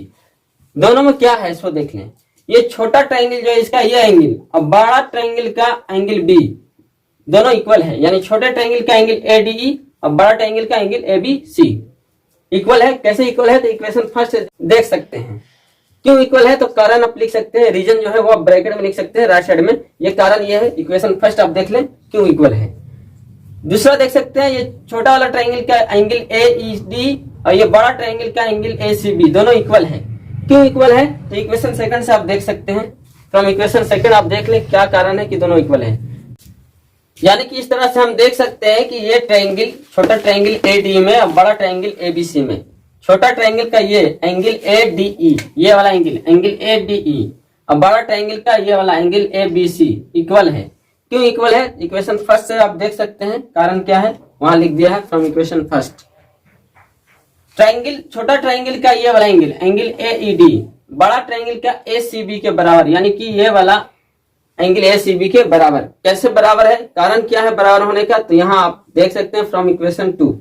[SPEAKER 1] दोनों में क्या है इसको देख लें. ये छोटा ट्राइंगल जो है इसका ये एंगल और बड़ा ट्राइंगल का एंगल बी दोनों इक्वल है, यानी छोटे ट्राइंगल का एंगल एडीई और बड़ा ट्राइंगल का एंगल एबीसी इक्वल है। कैसे इक्वल है, तो इक्वेशन फर्स्ट देख सकते हैं। क्यों इक्वल है, तो कारण आप लिख सकते हैं, रीजन जो है वो आप ब्रैकेट में लिख सकते हैं राइट साइड में। ये कारण ये है, इक्वेशन फर्स्ट आप देख लें क्यों इक्वल है। दूसरा देख सकते हैं, ये छोटा वाला ट्राइंगल का एंगल एईडी और ये बड़ा ट्राइंगल का एंगल एसीबी दोनों इक्वल है। क्यों इक्वल है, तो इक्वेशन सेकंड से आप देख सकते हैं। फ्रॉम इक्वेशन सेकंड आप देख लें क्या कारण है कि दोनों इक्वल है। यानी कि इस तरह से हम देख सकते हैं कि ये ट्राइंगल छोटा ट्राइंगल एडी में और बड़ा ट्राइंगल एबीसी में, छोटा ट्राइंगल का ये एंगल एडीई, ये वाला एंगल एडीई और बड़ा ट्राइंगल का ये वाला एंगल एबीसी इक्वल है। क्यों इक्वल है, इक्वेशन फर्स्ट से आप देख सकते हैं। कारण क्या है वहां लिख दिया है फ्रॉम इक्वेशन फर्स्ट। ट्राइंगल छोटा ट्राइंगल का ये वाला एंगल एईडी बड़ा ट्राइंगल का एसीबी के बराबर, यानी कि ये वाला एंगल एसीबी के बराबर। कैसे बराबर है, कारण क्या है बराबर होने का, तो यहां आप देख सकते हैं फ्रॉम इक्वेशन 2।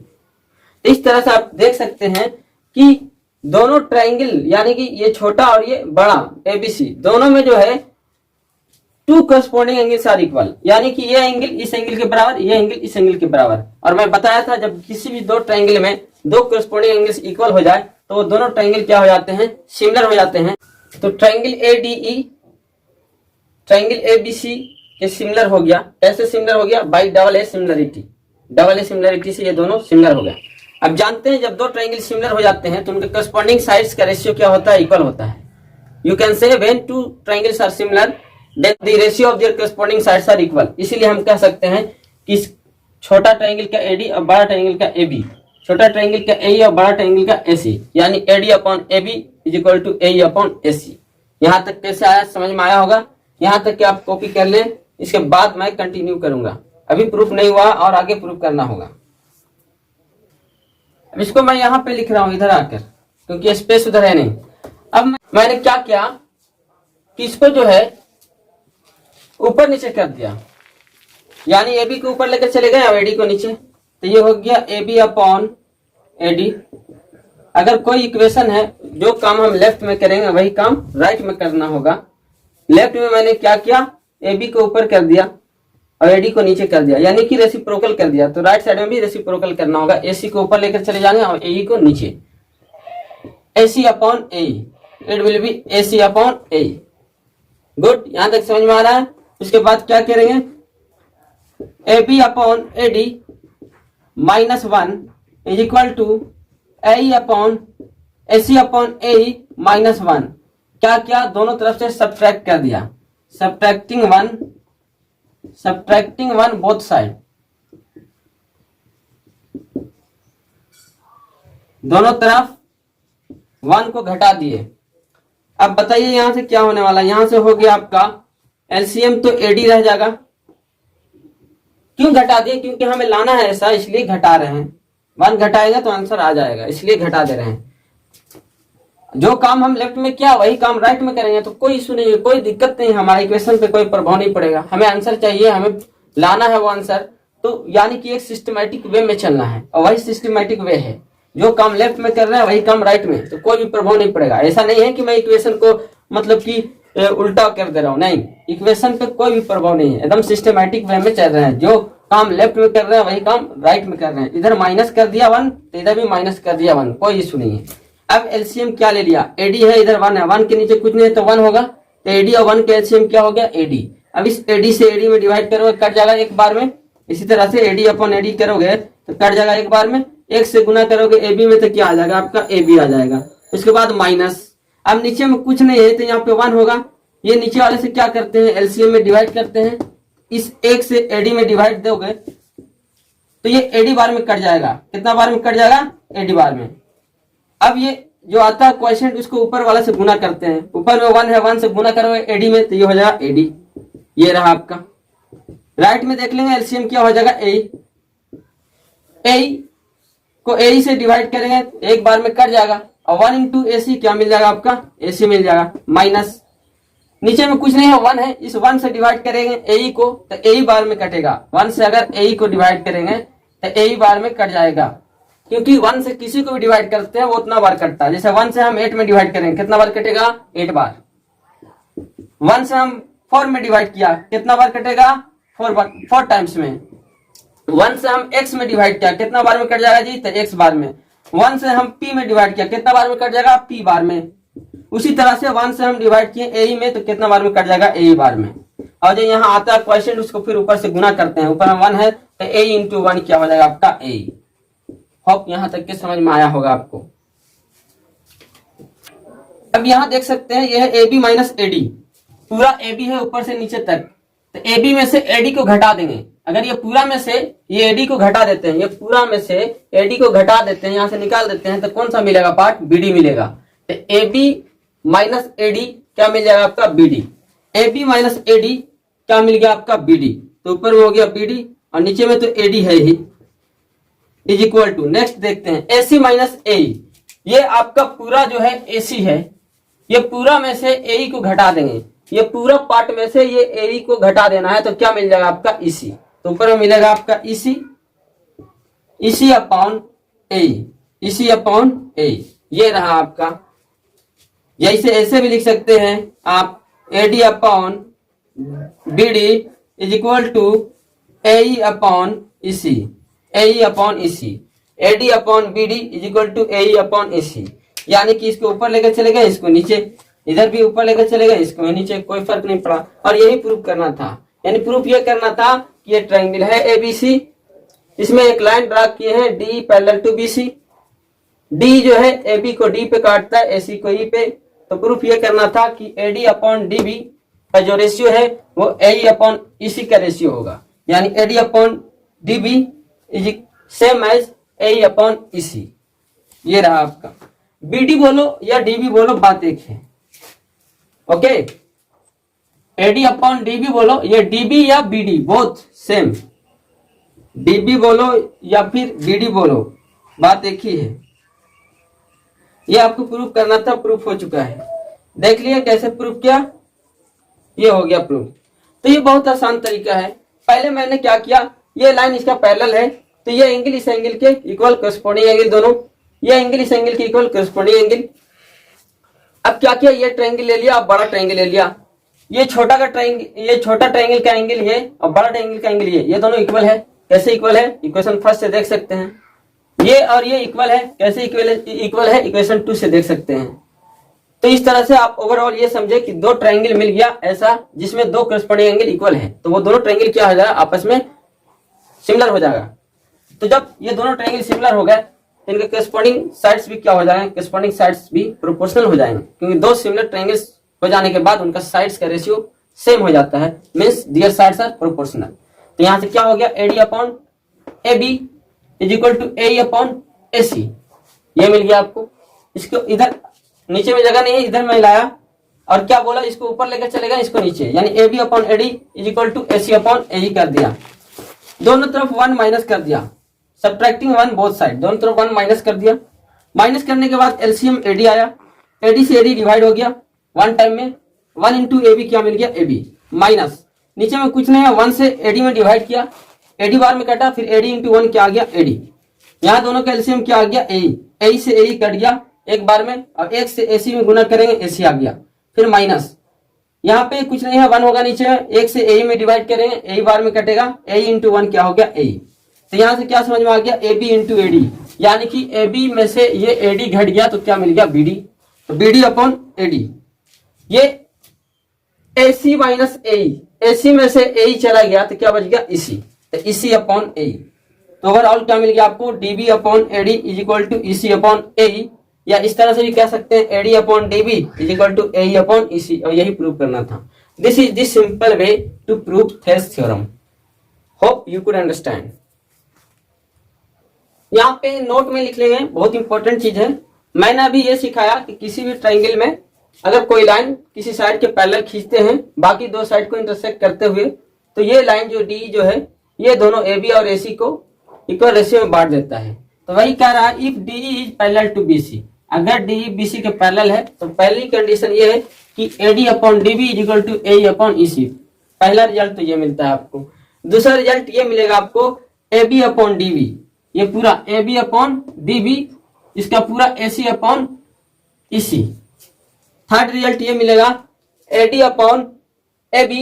[SPEAKER 1] इस तरह से आप देख सकते हैं कि दोनों ट्राइंगल यानी कि ये छोटा और ये बड़ा एबीसी दोनों में जो है two corresponding angles are equal, यानी कि ये एंगल इस एंगल के बराबर, ये एंगल इस एंगल के बराबर। और मैं बताया था जब किसी भी दो ट्राइंगल में दो करस्पॉन्डिंग एंगल्स इक्वल हो जाए तो वो दोनों ट्राइंगल क्या हो जाते हैं, सिमिलर हो जाते हैं। तो ट्राइंगल एडीई ट्राइंगल एबीसी के सिमिलर हो गया। कैसे सिमिलर हो गया, by double A similarity, double A similarity से ये दोनों सिमिलर हो गया। अब जानते हैं जब दो ट्राइंगल सिमिलर हो जाते हैं तो उनके करस्पॉन्डिंग साइड्स का रेशियो क्या होता है, इक्वल होता है। You can say when two triangles are similar then the ratio of their corresponding sides are equal. इसीलिए हम कह सकते हैं कि छोटा ट्राइंगल का एडी और बड़ा ट्राइंगल का एबी, छोटा ट्राइंगल का एई और बड़ा ट्राइंगल का एसी, यानी AD upon AB is equal to AE upon AC. यहां तक कैसे आया समझ में आया होगा। यहां तक कि आप कॉपी कर लें, इसके बाद मैं कंटिन्यू करूंगा। अभी प्रूफ नहीं हुआ और आगे प्रूफ करना होगा। अब इसको मैं यहां पे लिख रहा हूं इधर आकर, क्योंकि स्पेस उधर है नहीं। अब मैंने क्या किया कि इसको जो है ऊपर नीचे कर दिया, यानी एबी को ऊपर लेकर चले गए और एडी को नीचे, तो ये हो गया एबी अपॉन एडी। अगर कोई इक्वेशन है, जो काम हम लेफ्ट में करेंगे वही काम राइट में करना होगा। लेफ्ट में मैंने क्या किया, एबी को ऊपर कर दिया और एडी को नीचे कर दिया, यानी कि रेसिप्रोकल कर दिया। तो राइट साइड में भी रेसिप्रोकल करना होगा, एसी को ऊपर लेकर चले जाएंगे और एई को नीचे। AC upon AE, it will be AC upon AE. Good, यहां तक समझ में आ रहा है। उसके बाद क्या करेंगे, AB upon AD minus 1 is equal to AE upon AC upon AE minus 1। क्या क्या, दोनों तरफ से सब्ट्रैक्ट कर दिया, सब्ट्रैक्टिंग वन बोथ साइड, दोनों तरफ 1 को घटा दिए। अब बताइए यहां से क्या होने वाला, यहां से हो गया आपका एलसीएम, तो एडी रह जाएगा। क्यों घटा दिए, क्योंकि हमें लाना है ऐसा, इसलिए घटा रहे हैं। 1 घटाएगा तो आंसर आ जाएगा, इसलिए घटा दे रहे हैं। जो काम हम लेफ्ट में किया वही काम राइट में करेंगे तो कोई इशू नहीं है, कोई दिक्कत नहीं, हमारा इक्वेशन पे कोई प्रभाव नहीं पड़ेगा। हमें आंसर चाहिए, हमें लाना है वो आंसर, तो यानी कि एक सिस्टमैटिक वे में चलना है और वही सिस्टमैटिक वे है। जो काम लेफ्ट में कर रहे हैं वही काम राइट में, तो कोई भी प्रभाव नहीं पड़ेगा। ऐसा नहीं है कि मैं इक्वेशन को मतलब कि उल्टा कर दे रहा हूं, नहीं, इक्वेशन पे कोई भी प्रभाव नहीं है, एकदम सिस्टमैटिक वे में चल रहे हैं। जो काम लेफ्ट में कर रहे हैं वही काम राइट में कर रहे हैं। इधर माइनस कर दिया 1 तो इधर भी माइनस कर दिया 1, कोई इशू नहीं है। अब एलसीएम क्या ले लिया, एडी है, इधर 1 है, 1 के नीचे कुछ नहीं है तो 1 होगा, तो एडी और 1 के एलसीएम क्या हो गया, एडी। अब इस एडी से एडी में डिवाइड करोगे कट जाएगा एक बार में। इसी तरह से एडी अपॉन एडी करोगे तो कट जाएगा एक बार में। 1 से गुना करोगे एबी में तो क्या आ जाएगा आपका, एबी आ जाएगा। उसके बाद माइनस, अब नीचे में कुछ नहीं है तो यहाँ पे 1 होगा। ये नीचे वाले से क्या करते हैं, एलसीएम में डिवाइड करते हैं। इस 1 से एडी में डिवाइड दोगे तो ये एडी बार में कट जाएगा। कितना बार में कट जाएगा, एडी बार में। अब ये जो आता है क्वेश्चन उसको ऊपर वाला से गुना करते हैं, ऊपर में 1 है, 1 से गुना करोगे एडी में तो ये हो जाएगा एडी। ये रहा आपका। राइट में देख लेंगे एलसीएम क्या हो जाएगा, ए। ए को ए से डिवाइड करेंगे एक बार में कट जाएगा और 1 इंटू एसी क्या मिल जाएगा आपका, एसी मिल जाएगा। माइनस, नीचे में कुछ नहीं है 1 है, इस 1 से डिवाइड करेंगे ए को तो ए बार में कटेगा। 1 से अगर ए को डिवाइड करेंगे तो ए बार में कट जाएगा, क्योंकि 1 से किसी को भी डिवाइड करते हैं वो उतना बार कटता है। जैसे 1 से हम 8 में डिवाइड करेंगे कितना बार कटेगा, 8 बार। 1 से हम 4 में डिवाइड किया, कितना बार कटेगा? 4 टाइम्स में। 1 से हम x में डिवाइड किया, कितना बार में कट जाएगा जी? तो x बार में। 1 से हम p में डिवाइड किया, कितना बार में कट जाएगा? p बार में। उसी तरह से 1 से हम डिवाइड किए a में, तो कितना बार में कट जाएगा? a बार में। और जो यहाँ आता है क्वेश्चन, उसको फिर ऊपर से गुना करते हैं, ऊपर में 1 है तो a इंटू 1 क्या हो जाएगा आपका? a। होप यहाँ तक के समझ में आया होगा आपको। अब यहाँ देख सकते हैं, यह है ab माइनस ad, पूरा ab है ऊपर से नीचे तक, तो ab में से ad को घटा देंगे। अगर ये पूरा में से ये ad को घटा देते हैं, ये पूरा में से ad को घटा देते हैं, यहाँ से निकाल देते हैं, तो कौन सा मिलेगा पार्ट? bd मिलेगा। तो ab माइनस ad क्या मिल जाएगा आपका? bd। ab माइनस ad क्या मिल गया आपका? bd। तो ऊपर में हो गया bd और नीचे में तो ad है ही, इज इक्वल टू, नेक्स्ट देखते हैं ac माइनस ae। ये आपका पूरा जो है ac है, ये पूरा में से ae को घटा देंगे, ये पूरा पार्ट में से ये ae को घटा देना है, तो क्या मिल जाएगा आपका? ec। तो ऊपर में मिलेगा आपका ec अपॉन a, ये रहा आपका। जैसे ऐसे भी लिख सकते हैं आप, ad upon bd is equal to ae upon ec, ad upon bd is equal to ae upon ec। यानी कि इसको ऊपर लेकर चले गए, इसको नीचे, इधर भी ऊपर लेकर चले गए, इसको नीचे, कोई फर्क नहीं पड़ा। और यही प्रूफ करना था, यानी प्रूफ ये करना था कि ये ट्रायंगल है ABC, इसमें एक लाइन ड्रा किए हैं D parallel to BC, D जो है AB को D पे काटता है, AC को E पे। तो प्रूफ ये करना था कि AD अपॉन DB का जो रेशियो है वो AE अपॉन EC का रेशियो होगा, यानी AD upon DB is same as AE upon EC। ये रहा आपका। BD बोलो या DB बोलो, बात एक है। ओके, AD अपॉन DB बोलो, ये DB या BD बोथ सेम, DB बोलो या फिर BD बोलो, बात एक ही है। ये आपको प्रूफ करना था, प्रूफ हो चुका है। देख लिया कैसे प्रूफ किया, ये हो गया प्रूफ। तो ये बहुत आसान तरीका है। पहले मैंने क्या किया, ये लाइन इसका पैरेलल है, तो ये एंगल इस एंगल के इक्वल करस्पॉन्डिंग एंगल, दोनों ये एंगल इस एंगल के इक्वल करस्पॉन्डिंग एंगल। अब क्या किया, ये ट्रायंगल ले लिया, अब बड़ा ट्रायंगल ले लिया, ये छोटा का ट्रायंगल, ये छोटा ट्रायंगल का एंगल ये और बड़ा ट्रायंगल का एंगल ये दोनों इक्वल है। कैसे इक्वल है? इक्वेशन फर्स्ट से देख सकते हैं। ये और ये इक्वल है, कैसे इक्वल है? इक्वेशन 2 से देख सकते हैं। तो इस तरह से आप ओवरऑल ये समझे कि दो ट्रायंगल मिल गया ऐसा जिसमें दो करस्पॉन्डिंग एंगल इक्वल है, तो वो दोनों ट्रायंगल क्या हो जाएगा? आपस में सिमिलर हो जाएगा। तो जब ये दोनों ट्रायंगल सिमिलर हो गए तो इनके करस्पॉन्डिंग साइड्स भी क्या हो जाएंगे? करस्पॉन्डिंग साइड्स भी प्रोपोर्शनल हो जाएंगे, क्योंकि दो सिमिलर ट्रायंगल्स हो जाने के बाद उनका साइड्स का रेशियो सेम हो जाता है, means their sides are proportional. तो यहां से क्या हो गया? AD upon AB is equal to AE upon AC, ये मिल गया आपको। इसको इधर नीचे में जगह नहीं है, इधर में लाया और क्या बोला, इसको ऊपर लेकर चलेगा, इसको नीचे, यानी AB upon AD is equal to AC upon AE कर दिया। दोनों तरफ 1 माइनस कर दिया, सब्ट्रैक्टिंग 1 बोथ साइड, दोनों तरफ 1 माइनस कर दिया। माइनस करने के बाद एलसीएम AD आया, AD से AD डिवाइड हो गया 1 टाइम में, 1 इंटू AB क्या मिल गया? AB माइनस, नीचे में कुछ नहीं है, 1 से AD में डिवाइड किया, AD बार में कटा, फिर AD इंटू 1 क्या आ गया? AD। यहाँ दोनों का एलसीएम क्या आ गया? AE, AE से AE कट गया एक बार में, और 1 से AC में गुना करेंगे, AC आ गया, फिर माइनस, यहाँ पे कुछ नहीं है, 1 होगा नीचे, 1 से AE में डिवाइड करेंगे, AE बार में कटेगा, AE इंटू 1 क्या हो गया? AE। तो यहाँ से क्या समझ में आ गया? AB इंटू AD, यानी कि AB में से ये AD घट गया तो क्या मिल गया? BD। तो BD अपॉन AD, ये AC माइनस AE, AC में से AE चला गया तो क्या बच गया? EC, तो EC अपॉन AE। तो ओवरऑल क्या मिल गया आपको? DB upon AD is equal to EC upon AE, या इस तरह से भी कह सकते हैं AD upon DB is equal to AE upon EC, और यही प्रूव करना था। This is the simple way to prove Thales theorem. Hope you could understand. यहाँ पे नोट में लिख लेंगे, बहुत इंपॉर्टेंट चीज है। मैंने अभी ये सिखाया कि किसी भी ट्रायंगल में अगर कोई लाइन किसी साइड के पैरेलल खींचते हैं, बाकी दो साइड को इंटरसेक्ट करते हुए, तो ये लाइन जो D जो है, ये दोनों AB और AC को इक्वल रेशियो में बांट देता है। तो वही कह रहा है, if DE is parallel to BC, अगर DE BC के पैरेलल है तो पहली कंडीशन ये है कि AD upon DB is equal to AE upon EC। पहला रिजल्ट तो ये मिलता है आपको। दूसरा रिजल्ट ये मिलेगा आपको AB अपॉन DB, ये पूरा AB अपॉन DB, इसका पूरा AC upon EC। Third result ये मिलेगा AD upon AB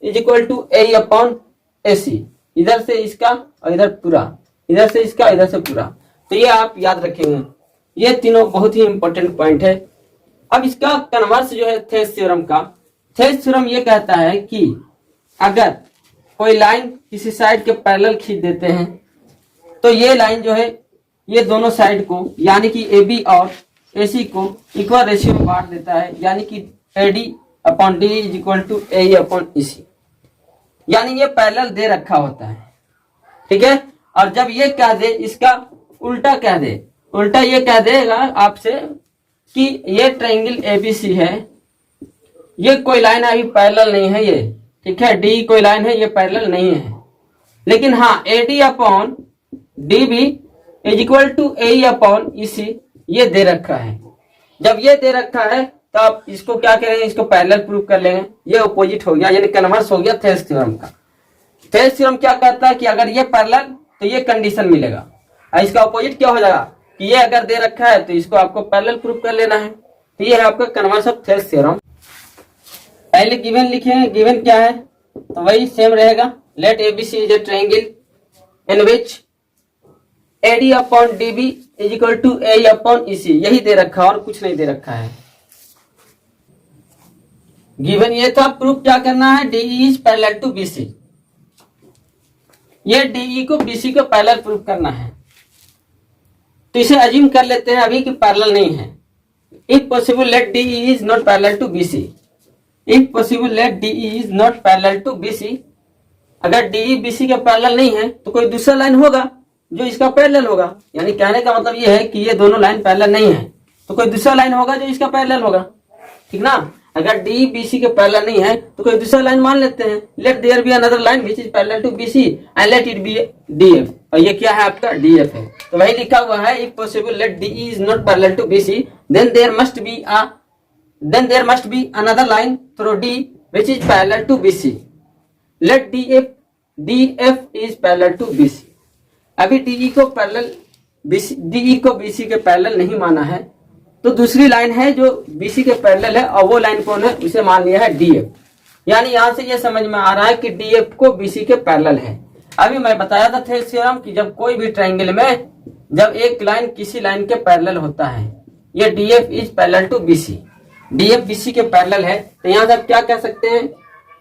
[SPEAKER 1] is equal to AE upon AC। इधर से इसका और इधर पूरा, इधर से इसका, इधर से पूरा। तो ये आप याद रखेंगे, ये तीनों बहुत ही इंपॉर्टेंट पॉइंट है। अब इसका कन्वर्स जो है थेस थ्योरम का, थेस थ्योरम ये कहता है कि अगर कोई लाइन किसी साइड के पैरेलल खींच देते हैं तो ये लाइन जो है ये दोनों साइड को यानी कि AB और AC को इक्वल रेशियो में बांट देता है, यानी कि AD upon D is equal to AE upon EC। यानी ये पैरेलल दे रखा होता है, ठीक है। और जब ये कह दे, इसका उल्टा कह दे, उल्टा ये कह देगा आपसे कि ये ट्रायंगल ABC है, ये कोई लाइन अभी पैरेलल नहीं है ये, ठीक है। D कोई लाइन है, ये पैरेलल नहीं है, लेकिन हाँ AD upon DB is equal to AE upon EC ये दे रखा है। जब ये दे रखा है तो आप इसको क्या करेंगे, इसको पैरेलल प्रूव कर लेंगे। ये ऑपोजिट हो गया, यानी कन्वर्स हो गया थेस थ्योरम का। थेस थ्योरम क्या कहता है कि अगर ये पैरेलल तो ये कंडीशन मिलेगा, और इसका ऑपोजिट क्या हो जाएगा कि ये अगर दे रखा है तो इसको आपको पैरेलल प्रूव कर लेना है। तो ये है आपका कन्वर्स ऑफ थेस थ्योरम। पहले गिवन लिखेंगे, गिवन क्या है तो वही सेम रहेगा। Let ABC is a triangle in which AD upon DB is equal to AE upon EC, यही दे रखा है और कुछ नहीं दे रखा है। गिवन ये था, प्रूफ क्या करना है, DE is parallel to BC। ये DE को BC को पैरेलल प्रूफ करना है। तो इसे अज्यूम कर लेते हैं अभी कि पैरेलल नहीं है। If possible let DE is not parallel to BC। If possible let DE is not parallel to BC। अगर DE BC के पैरेलल नहीं है तो कोई दूसरा लाइन होगा जो इसका पैरेलल होगा। यानी कहने का मतलब ये है कि ये दोनों लाइन पैरेलल नहीं है तो कोई दूसरा लाइन होगा जो इसका पैरेलल होगा, ठीक ना। अगर DE BC के पैरेलल नहीं है तो कोई दूसरा लाइन मान लेते हैं। Let there be another line which is parallel to BC and let it be DF। और ये क्या है आपका DF है। तो वही लिखा हुआ है, if possible let DE is not parallel to BC then there must be another line through D which is parallel to BC। Let DF is parallel to BC। अभी DE को BC के parallel नहीं माना है तो दूसरी line है जो BC के पैरेलल है, और वो लाइन कौन है, उसे मान लिया है DF। यानी यहां से ये समझ में आ रहा है कि DF को BC के पैरेलल है। अभी मैं बताया था थेस थ्योरम कि जब कोई भी ट्रायंगल में जब एक लाइन किसी लाइन के पैरेलल होता है, ये DF is parallel to BC, DF BC के पैरेलल है, तो यहाँ से आप क्या कह सकते हैं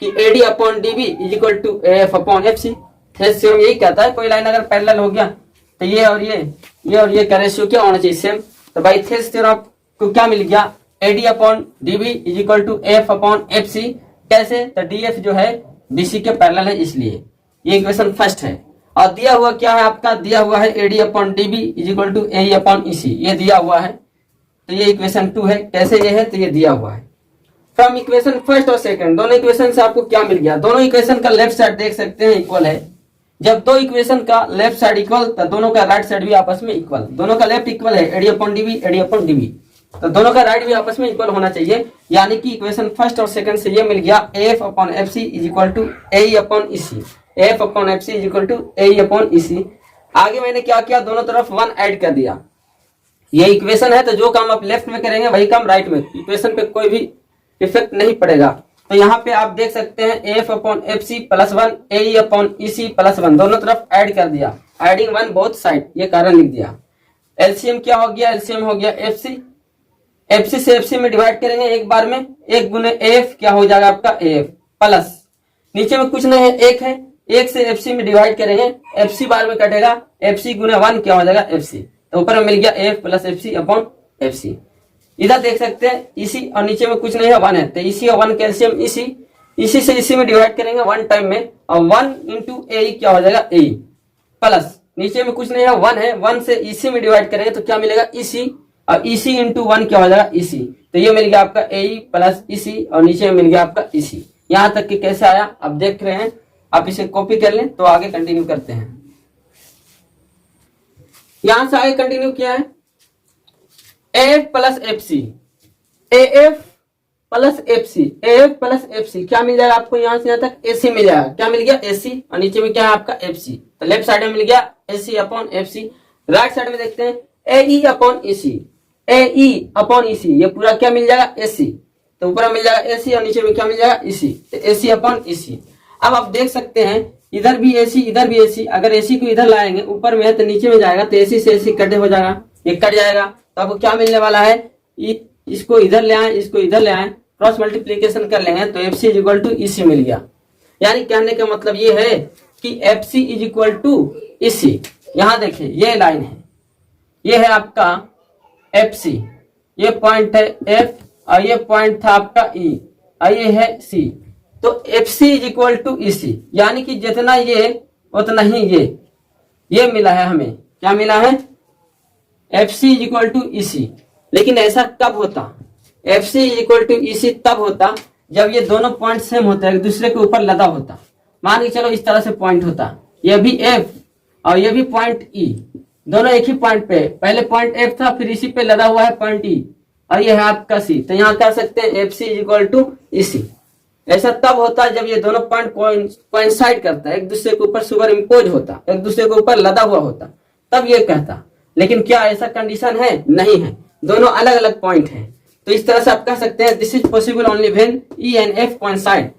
[SPEAKER 1] कि AD upon DB is equal to AF upon FC। Thales theorem यही कहता है, कोई लाइन अगर पैरेलल हो गया तो ये और ये का रेशियो क्या होना चाहिए, सेम। तो भाई थेस थ्योरम को क्या मिल गया, AD upon DB is equal to AF upon FC। कैसे, तो DF जो है BC के पैरेलल है, इसलिए ये इक्वेशन फर्स्ट है। और दिया हुआ क्या है आपका, दिया हुआ है AD upon DB is equal to AE upon EC, ये दिया हुआ है। तो ये इक्वेशन 2 है। कैसे ये है, तो ये दिया हुआ है। फ्रॉम इक्वेशन फर्स्ट और सेकंड, दोनों इक्वेशन से आपको क्या मिल गया, दोनों इक्वेशन का लेफ्ट साइड देख सकते हैं इक्वल है। जब दो इक्वेशन का लेफ्ट साइड इक्वल तो दोनों का राइट साइड भी आपस में इक्वल, दोनों का लेफ्ट इक्वल है AD अपॉन DB, तो दोनों का राइट भी आपस में इक्वल होना चाहिए। यानी कि इक्वेशन फर्स्ट और सेकंड से ये मिल गया AF upon FC is equal to AE upon EC, AF upon FC is equal to AE upon EC। आगे मैंने क्या किया, दोनों तरफ 1 ऐड कर दिया। ये इक्वेशन है तो जो काम आप लेफ्ट में करेंगे वही काम राइट में, इक्वेशन पे कोई भी इफेक्ट नहीं पड़ेगा। तो यहाँ पे आप देख सकते हैं AF upon FC plus 1 AE upon EC plus 1, दोनों तरफ ऐड कर दिया, एडिंग 1 बोथ साइड, ये कारण लिख दिया। एलसीएम क्या हो गया, एलसीएम हो गया FC से FC में डिवाइड करेंगे एक बार में, 1 गुने AF क्या हो जाएगा आपका AF प्लस, नीचे में कुछ नहीं है 1 है, 1 से FC में डिवाइड करेंगे, FC बार में कटेगा, FC गुने 1 क्या हो जाएगा FC, तो ऊपर में मिल गया AF plus FC upon FC। इधर देख सकते हैं EC और नीचे में कुछ नहीं है 1 है, तो EC और 1 कैल्शियम EC से EC में डिवाइड करेंगे 1 टाइम में, और 1 इंटू AE क्या हो जाएगा AE प्लस, नीचे में कुछ नहीं है 1 है, 1 से EC में डिवाइड करेंगे तो क्या मिलेगा EC, और EC इंटू 1 क्या हो जाएगा EC, तो ये मिल गया आपका AE प्लस EC और नीचे में मिल गया आपका EC। यहां तक कि कैसे आया आप देख रहे हैं, आप इसे कॉपी कर लें तो आगे कंटिन्यू करते हैं। यहां से आगे कंटिन्यू किया है AF plus FC, AF plus FC, AF plus FC क्या मिल जाएगा आपको, यहां से यहां तक AC मिल जाएगा, क्या मिल गया AC, और नीचे में क्या है आपका FC, तो लेफ्ट साइड में मिल गया AC upon FC। Right side में देखते हैं AE upon EC, AE upon EC, ये पूरा क्या मिल जाएगा AC, तो ऊपर में मिल जाएगा AC और नीचे में क्या मिल जाएगा EC, तो AC अपॉन EC। अब आप देख सकते हैं इधर भी AC इधर भी AC, अगर AC को इधर लाएंगे ऊपर में है तो नीचे में जाएगा, तो AC से AC कट हो जाएगा, ये कट जाएगा, तो आपको क्या मिलने वाला है, इसको इधर ले आए इसको इधर ले आए, क्रॉस मल्टीप्लीकेशन कर लेंगे तो FC is equal to EC मिल गया। यानी कहने का मतलब ये है कि FC is equal to EC। यहाँ देखिए ये लाइन है, ये है आपका FC, ये पॉइंट है F और ये पॉइंट था आपका E और ये है C, तो FC is equal to EC, यानी कि जितना ये उतना ही ये मिला है हमें, क्या मिला है, FC is equal to EC। लेकिन ऐसा कब होता, FC is equal to EC तब होता जब ये दोनों पॉइंट सेम होता है, एक दूसरे के ऊपर लदा होता। मान के चलो इस तरह से पॉइंट होता, ये भी F और ये भी पॉइंट E, दोनों एक ही पॉइंट पे, पहले पॉइंट F था फिर इसी पे लदा हुआ है पॉइंट E और ये है आपका C, तो यहाँ कह सकते हैं FC is equal to EC। ऐसा तब होता है जब ये दोनों पॉइंट कोइंसाइड करता है, एक दूसरे के ऊपर सुपर इम्पोज होता, एक दूसरे के ऊपर लदा हुआ होता, तब ये कहता। लेकिन क्या ऐसा कंडीशन है, नहीं है, दोनों अलग अलग पॉइंट है। तो इस तरह से आप कह सकते हैं this is possible only when E and F coincide.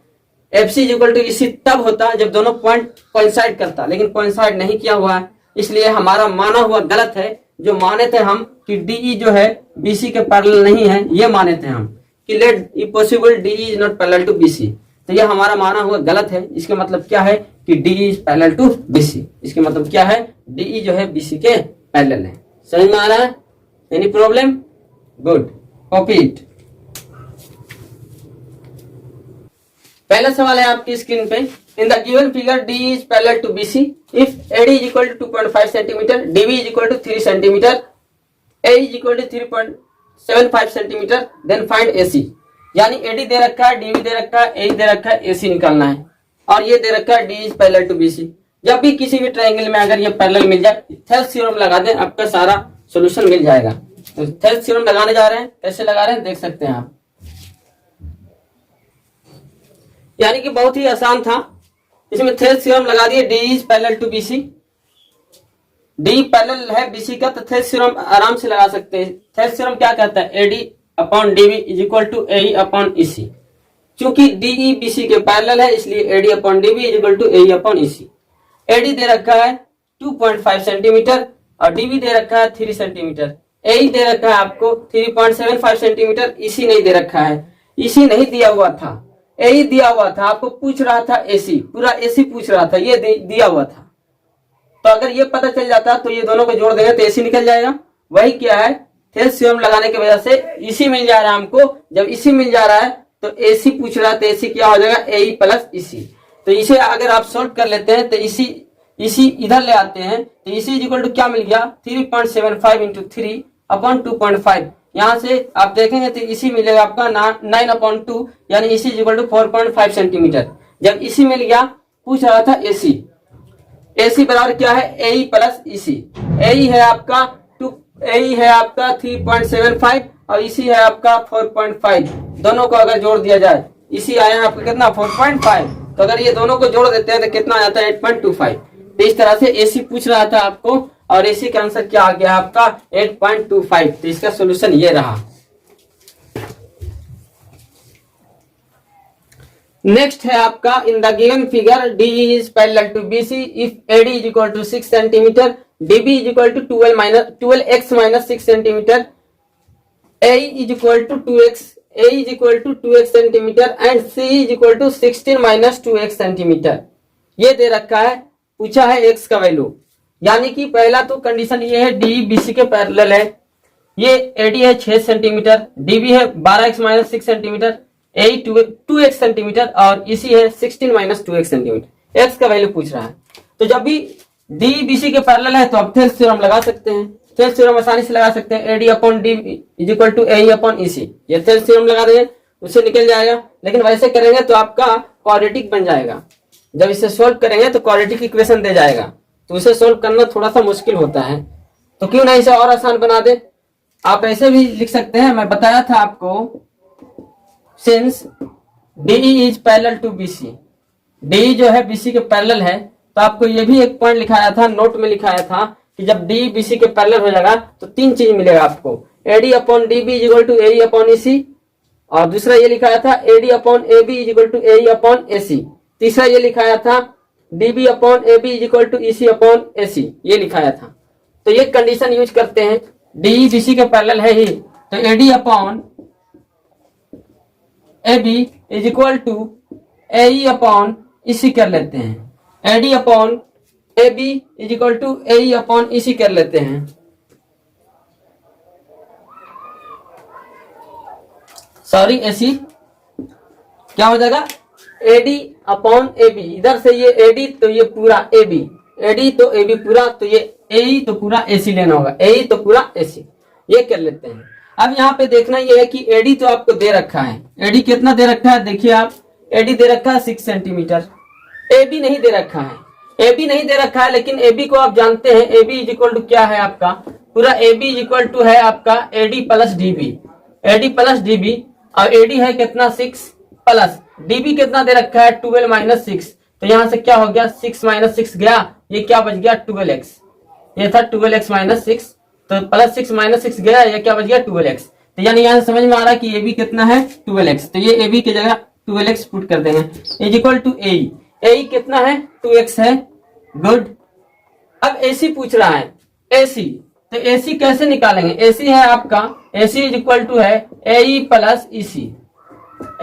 [SPEAKER 1] FC is equal to EC तब होता जब दोनों पॉइंट कोइंसाइड करता, लेकिन कोइंसाइड नहीं किया हुआ है, इसलिए हमारा माना हुआ गलत है। जो माने थे हम कि DE जो है BC के पैरेलल नहीं है, ये माने थे हम कि let E possible DE is not parallel to BC, तो ये हमारा माना हुआ गलत है। इसके मतलब क्या है कि DE is parallel to BC, इसके मतलब क्या है, DE जो है BC के पैरेलल है। समझ में आ रहा है, any problem, good, copy it. पहला सवाल है आपकी स्क्रीन पे, in the given figure DE is parallel to BC if AD is equal to 2.5 centimetre, DB is equal to 3 centimetre, A is equal to 3.75 centimetre, then find AC। यानी AD दे रखा है, DB दे रखा है, A दे रखा है, AC निकालना है, और ये दे रखा है DE is parallel to BC। जब भी किसी भी ट्रायंगल में अगर ये पैरेलल मिल जाए, थेल्स थ्योरम लगा दें, आपका सारा सॉल्यूशन मिल जाएगा। तो थेल्स थ्योरम लगाने जा रहे हैं, कैसे लगा रहे हैं देख सकते हैं आप। यानी कि बहुत ही आसान था, इसमें थेल्स थ्योरम लगा दिए, DE is parallel to BC, D parallel है BC का, तो थेल्स थ्योरम आराम से लगा सकते हैं। थेल्स थ्योरम क्या कहता है, AD upon DB is equal to AE upon EC। चूंकि DE BC के पैरेलल है इसलिए AD upon DB is equal to AE upon EC। AD दे रखा है 2.5 सेंटीमीटर और DB दे रखा है 3 सेंटीमीटर, AE दे रखा है आपको 3.75 सेंटीमीटर, EC नहीं दे रखा है, EC नहीं दिया हुआ था, AE दिया हुआ था, आपको पूछ रहा था AC, पूरा AC पूछ रहा था, ये दिया हुआ था। तो अगर ये पता चल जाता तो ये दोनों को जोड़ देंगे तो AC निकल जाएगा। वही क्या है, थेल्स थ्योरम लगाने की वजह से EC मिल जा रहा है हमको। जब EC मिल जा रहा है तो AC पूछ रहा है, तो AC क्या हो जाएगा, AE प्लस EC। तो इसे अगर आप सॉल्व कर लेते हैं तो EC इधर ले आते हैं, तो EC इज इक्वल टू क्या मिल गया, 3.75 इंटू 3 अपॉन 2.5। यहाँ से आप देखेंगे तो EC मिलेगा आपका 9/2, यानी EC is equal to 4.5 centimetre. जब EC मिल गया, पूछ रहा था AC बराबर क्या है, AE प्लस EC। AE है आपका 3.75 और EC है आपका 4.5। दोनों को अगर जोड़ दिया जाए, EC आया है आपका कितना, 4.5, तो अगर ये दोनों को जोड़ देते हैं तो कितना आ जाता है, 8.25। तो इस तरह से AC पूछ रहा था आपको और AC का आंसर क्या आ गया आपका, 8.25। तो इसका सोल्यूशन ये रहा। नेक्स्ट है आपका, in the given figure DE is parallel to BC if AD is equal to 6 centimetre, DB is equal to 12x minus 6 centimetre, AE is equal to 2x centimetre and C is equal to 16 minus 2x centimetre. ये दे रखा है, पूछा है x का value. यानी कि पहला तो कंडीशन ये है, DE BC के पैरेलल है, ये AD है 6 सेंटीमीटर, DB है 12x minus 6 centimetre, AE 2x centimetre और EC है 16 माइनस 2x सेंटीमीटर। x का वैल्यू पूछ रहा है। तो जब भी DE BC के पैरेलल है तो आप थेल्स थ्योरम लगा सकते हैं। थेल्स थ्योरम आसानी से लगा सकते हैं, AD upon DB is equal to AE upon EC। ये थेल्स थ्योरम लगा देंगे, उससे निकल जाएगा। लेकिन वैसे करेंगे तो आपका क्वाड्रेटिक बन जाएगा। जब इसे सोल्व करेंगे तो क्वाड्रेटिक इक्वेशन दे जाएगा, तो इसे सोल्व करना थोड़ा सा मुश्किल होता है। तो क्यों ना इसे और आसान बना दे। आप ऐसे भी लिख सकते हैं, मैं बताया था आपको, since DE is parallel to BC, DE जो है BC के पैरेलल है, तो आपको ये भी एक पॉइंट लिखाया था, नोट में लिखाया था कि जब DE BC के पैरेलल हो जाएगा तो 3 चीज मिलेगा आपको, AD upon DB is equal to AE upon EC और दूसरा ये लिखाया था AD upon AB is equal to AE upon AC। तीसरा ये लिखाया था DB upon AB is equal to EC upon AC, ये लिखाया था। तो ये कंडीशन यूज करते हैं, DE BC के पैरेलल है ही, तो AD upon AB is equal to AE upon EC कर लेते हैं। AD upon AB is equal to AE upon EC कर लेते हैं। सॉरी AC क्या हो जाएगा, AD अपॉन AB, इधर से ये AD तो ये पूरा AB, AD तो AB पूरा, तो ये AE तो पूरा AC लेना होगा, AE तो पूरा AC, ये कर लेते हैं। अब यहाँ पे देखना ये है कि AD तो आपको दे रखा है, AD कितना दे रखा है, देखिए आप, AD दे रखा है 6 सेंटीमीटर, AB नहीं दे रखा है, AB नहीं दे रखा है, लेकिन AB को आप जानते हैं, AB इज इक्वल टू क्या है आपका, पूरा AB इज इक्वल टू है आपका AD plus DB, AD plus DB, और AD है कितना 6 प्लस DB कितना दे रखा है 12 माइनस 6, तो यहाँ से क्या हो गया 6 माइनस 6 गया, ये क्या बच गया 12x, ये था 12x माइनस 6, तो प्लस 6 माइनस 6 गया, ये क्या बच गया 12x। तो यानी यहाँ से समझ में आ रहा है कि AB कितना है 12x, तो ये AB की जगह 12x पुट कर देंगे, is equal to AE, AE कितना है 2x है, गुड। अब AC पूछ रहा है, AC, तो AC कैसे निकालेंगे, AC है आपका, AC इज इक्वल टू है AE plus EC,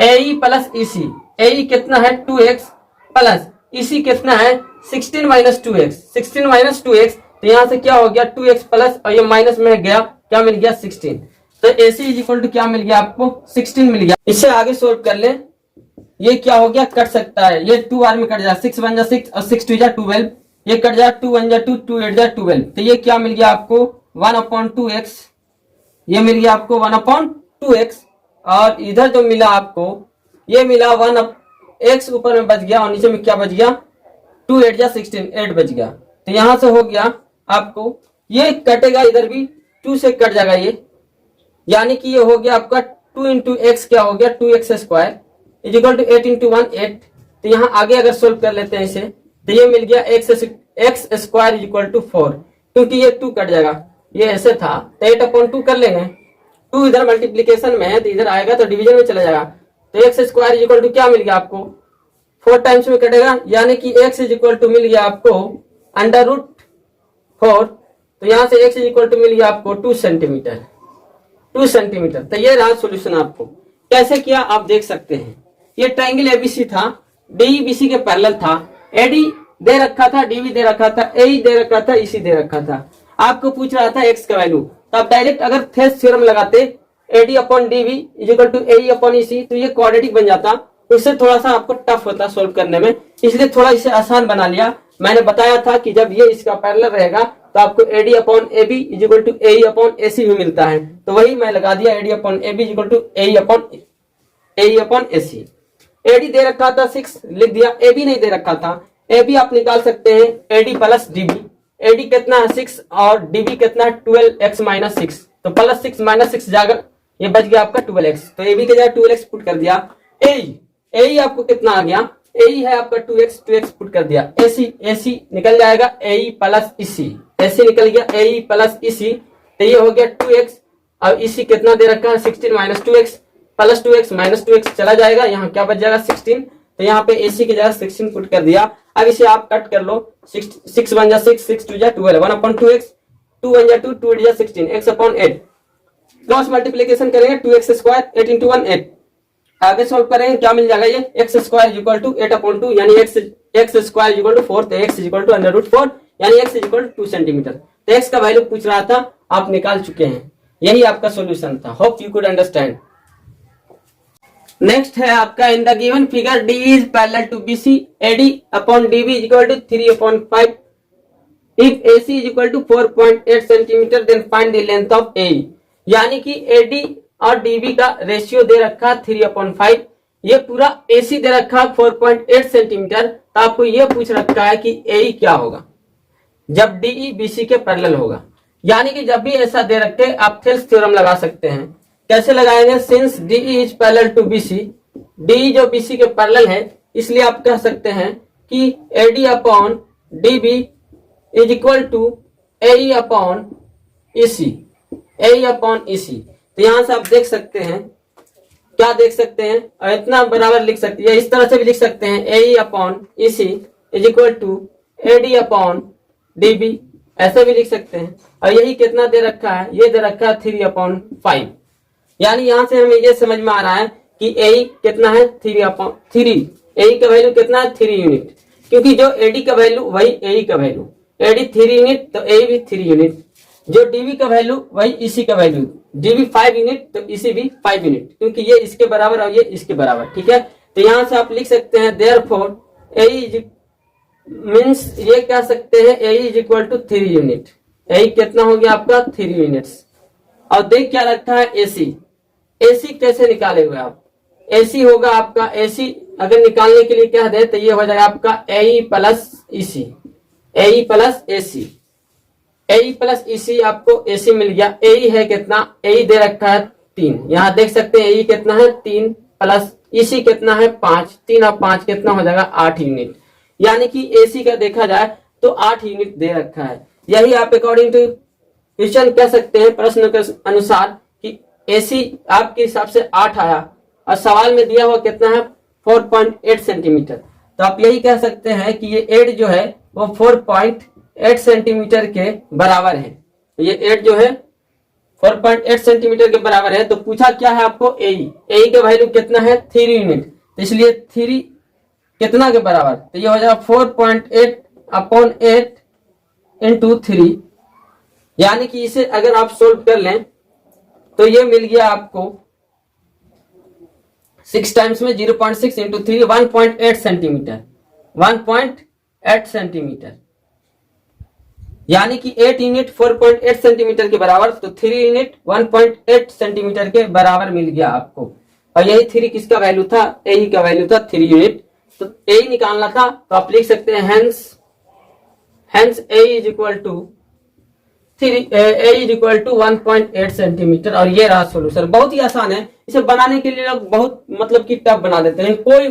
[SPEAKER 1] AE plus EC, AE कितना है 2x प्लस EC कितना है 16 माइनस 2x, 16 माइनस 2x, तो यहाँ से क्या हो गया 2x प्लस, और ये माइनस में गया, क्या मिल गया 16, तो AC इज इक्वल टू क्या मिल गया आपको 16 मिल गया। इससे आगे सोल्व कर ले, ये क्या हो गया कट सकता है, ये 2 बार में कट जाए, 6 1 जा 6 और 6 2 जा 12, ये कट जाए 2 1 जा 2 2 8 जा 12, तो ये क्या मिल गया आपको 1/2x, ये मिल गया आपको 1/2x, और इधर जो मिला आपको ये मिला 1x ऊपर में बच गया, और नीचे में क्या बच गया 2 8 जा 16, 8 बच गया, तो यहां से हो गया आपको, ये कटेगा इधर भी 2 से कट जाएगा ये, यानी कि ये हो गया आपका 2 इंटू एक्स क्या हो गया 2x square is equal to 8 into 1 8, तो यहाँ आगे अगर सोल्व कर लेते हैं इसे, तो ये मिल गया x square is equal to 4, क्योंकि ये 2 कट जाएगा, ये ऐसे था तो 8/2 कर लेंगे, 2 इधर मल्टीप्लीकेशन में है तो इधर आएगा तो डिवीजन में चला जाएगा, तो x square is equal to क्या मिल गया आपको 4 टाइम्स में कटेगा, यानी कि एक्स इज इक्वल टू मिल गया आपको √4, तो यहाँ से एक्स इज इक्वल टू मिल गया आपको 2 सेंटीमीटर, 2 सेंटीमीटर। तो ये रहा सोल्यूशन, आपको कैसे किया आप देख सकते हैं। ये ट्रायंगल एबीसी था, डीईबीसी के पैरेलल था, एडी दे रखा था, डीबी दे रखा था, एई दे रखा था, ईसी दे रखा था, आपको पूछ रहा था एक्स का वैल्यू, तो आप डायरेक्ट अगर थेस थ्योरम लगाते AD upon DB is equal to AE upon EC, तो ये क्वाड्रेटिक बन जाता, उससे थोड़ा सा आपको टफ होता सोल्व करने में, इसलिए थोड़ा इसे आसान बना लिया। मैंने बताया था कि जब ये इसका पैरेलल रहेगा तो आपको AD upon AB is equal to AE upon AC भी मिलता है, तो वही मैं लगा दिया AD upon AB is equal to AE upon AC. AD दे रखा था 6 लिख दिया, एबी नहीं दे रखा था, एबी आप निकाल सकते हैं एडी प्लस डीबी, एडी कितना है 6 और डीबी कितना है 12x माइनस 6, तो प्लस 6 माइनस 6 जाकर ये बच गया आपका 12x, तो एबी के जगह 12x पुट कर दिया। एई आपको कितना आ गया, एई है आपका 2x पुट कर दिया, एसी निकल जाएगा एई प्लस ईसी, एसी निकल गया एई प्लस ईसी, तो ये हो गया 2x और ईसी कितना दे रखा है 16 minus 2x plus 2x minus 2x चला जाएगा, यहाँ क्या बच जाएगा 16, तो यहाँ पे एसी की जगह 16 पुट कर दिया। अब इसे आप कट कर लो, 6 1 जा 6 6 2 जा 12 1/2x 2 1 जा 2 2 8 जा 16 x अपॉन 8, क्रॉस मल्टीप्लिकेशन करेंगे 2x स्क्वायर 8 इंटू 1 8, आगे सॉल्व करेंगे क्या मिल जाएगा ये x स्क्वायर इक्वल टू 8/2 यानी x स्क्वायर इक्वल टू 4, तो x इक्वल टू √4 यानी x इक्वल टू 2 सेंटीमीटर, तो x का वैल्यू पूछ रहा था, आप निकाल चुके हैं, यही आपका सॉल्यूशन था। Hope you could understand. Next है आपका in the given figure D is parallel to BC, AD upon DB is equal to 3/5, if AC is equal to 4.8 centimetre then find the length of AE, यानी कि AD और DB का ratio दे रखा 3/5, ये पूरा AC दे रखा 4.8 centimetre, तो आपको ये पूछ रखा है कि AE क्या होगा जब DE BC के पैरेलल होगा, यानी कि जब भी ऐसा दे रखे आप थेल्स थ्योरम लगा सकते हैं। कैसे लगाएंगे, since DE is parallel to BC, DE जो BC के पैरेलल है, इसलिए आप कह सकते हैं कि AD upon DB is equal to AE upon EC, AE upon EC, तो यहां से आप देख सकते हैं क्या देख सकते हैं, और इतना बराबर लिख सकते हैं, इस तरह से भी लिख सकते हैं AE upon EC is equal to AD upon DB, ऐसे भी लिख सकते हैं। और यही कितना दे रखा है, ये दे रखा है 3/5। यानी यहां से हमें ये समझ में आ रहा है कि AE कितना है 3/3, AE का वैल्यू कितना है 3 यूनिट, क्योंकि जो AD का वैल्यू वही AE का वैल्यू, AD 3 यूनिट तो AE भी 3 यूनिट, जो DB का वैल्यू वही EC का वैल्यू, DB 5 यूनिट तो EC भी 5 यूनिट, क्योंकि ये इसके बराबर और ये इसके बराबर। ठीक है, तो यहां से आप लिख सकते हैं देयरफॉर AE मीन्स ये कह सकते हैं AE is equal to 3 unit. AE कितना हो गया आपका 3 यूनिट्स। और देख क्या रखा है AC, AC कैसे निकाले हुए आप, AC होगा आपका, AC अगर निकालने के लिए कह दे तो ये हो जाएगा आपका AE plus EC, AE plus AC, AE plus EC आपको AC मिल गया। AE है कितना, AE दे रखा है 3, यहां देख सकते हैं AE कितना है 3 प्लस EC कितना है 5, 3 और 5 कितना हो जाएगा 8 यूनिट। यानी कि AC का देखा जाए तो 8 यूनिट दे रखा है। यही आप अकॉर्डिंग टू क्वेश्चन कह सकते हैं, प्रश्न के अनुसार कि AC आपके हिसाब से 8 आया और सवाल में दिया हुआ कितना है 4.8 सेंटीमीटर, तो आप यही कह सकते हैं कि ये 8 जो है वो 4.8 सेंटीमीटर के बराबर है। ये 8 जो है 4.8 सेंटीमीटर के बराबर है। तो पूछा क्या है आपको AE का वैल्यू कितना है 3 यूनिट, तो इसलिए 3 कितना के बराबर, तो ये हो जाएगा 4.8/8 इंटू 3। यानी कि इसे अगर आप सोल्व कर लें तो ये मिल गया आपको 6 टाइम्स में 0.6 इंटू 3 1.8 सेंटीमीटर, 1.8 सेंटीमीटर। यानी कि 8 यूनिट 4.8 सेंटीमीटर के बराबर, तो 3 यूनिट 1.8 सेंटीमीटर के बराबर मिल गया आपको। और यही 3 किसका वैल्यू था, AE का वैल्यू था 3 यूनिट। तो AE निकालना था तो आप लिख सकते हैं hence AE is equal to 1.8 centimetre. और ये रहा सोल्यूशन, बहुत ही आसान है। इसे बनाने के लिए लोग बहुत मतलब कि टफ बना देते हैं, कोई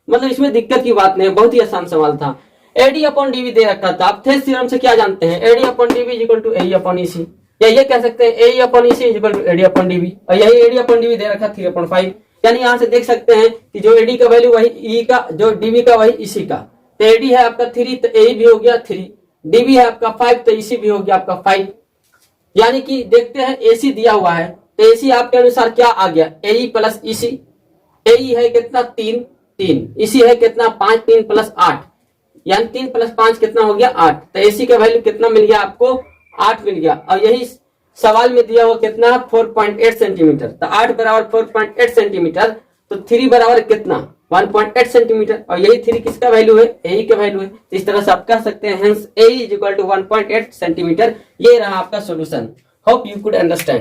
[SPEAKER 1] मतलब इसमें दिक्कत की बात नहीं है, बहुत ही आसान सवाल था। AD अपॉन DB दे रखा था, आप थेस थ्योरम से क्या जानते हैं, AD upon DB is equal to AE upon EC, या ये कह सकते हैं AE upon EC is equal to AD upon DB, और यही AD अपॉन DB दे रखा 3/5। यानी यहां से देख सकते हैं कि जो AD का वैल्यू वही E का, जो DB का वही EC का। तो AD है आपका 3 तो AE भी हो गया 3, DB है आपका 5 तो EC भी हो गया आपका 5। यानी कि देखते हैं AC दिया हुआ है तो AC आपके अनुसार क्या आ गया, AE प्लस EC। AE है कितना 3, EC है कितना 5, 3 प्लस 8, यानी 3 प्लस 5 कितना हो गया 8। तो AC का वैल्यू कितना मिल गया आपको 8 मिल गया। और यही सवाल में दिया हुआ कितना 4.8 सेंटीमीटर, तो 8 बराबर 4.8 सेंटीमीटर, तो 3 बराबर कितना 1.8 सेंटीमीटर। और यही 3 किसका वैल्यू है, AE का वैल्यू है। तो इस तरह से आप कह सकते हैं hence AE is equal to 1.8 centimetre. ये रहा आपका solution. Hope you could understand.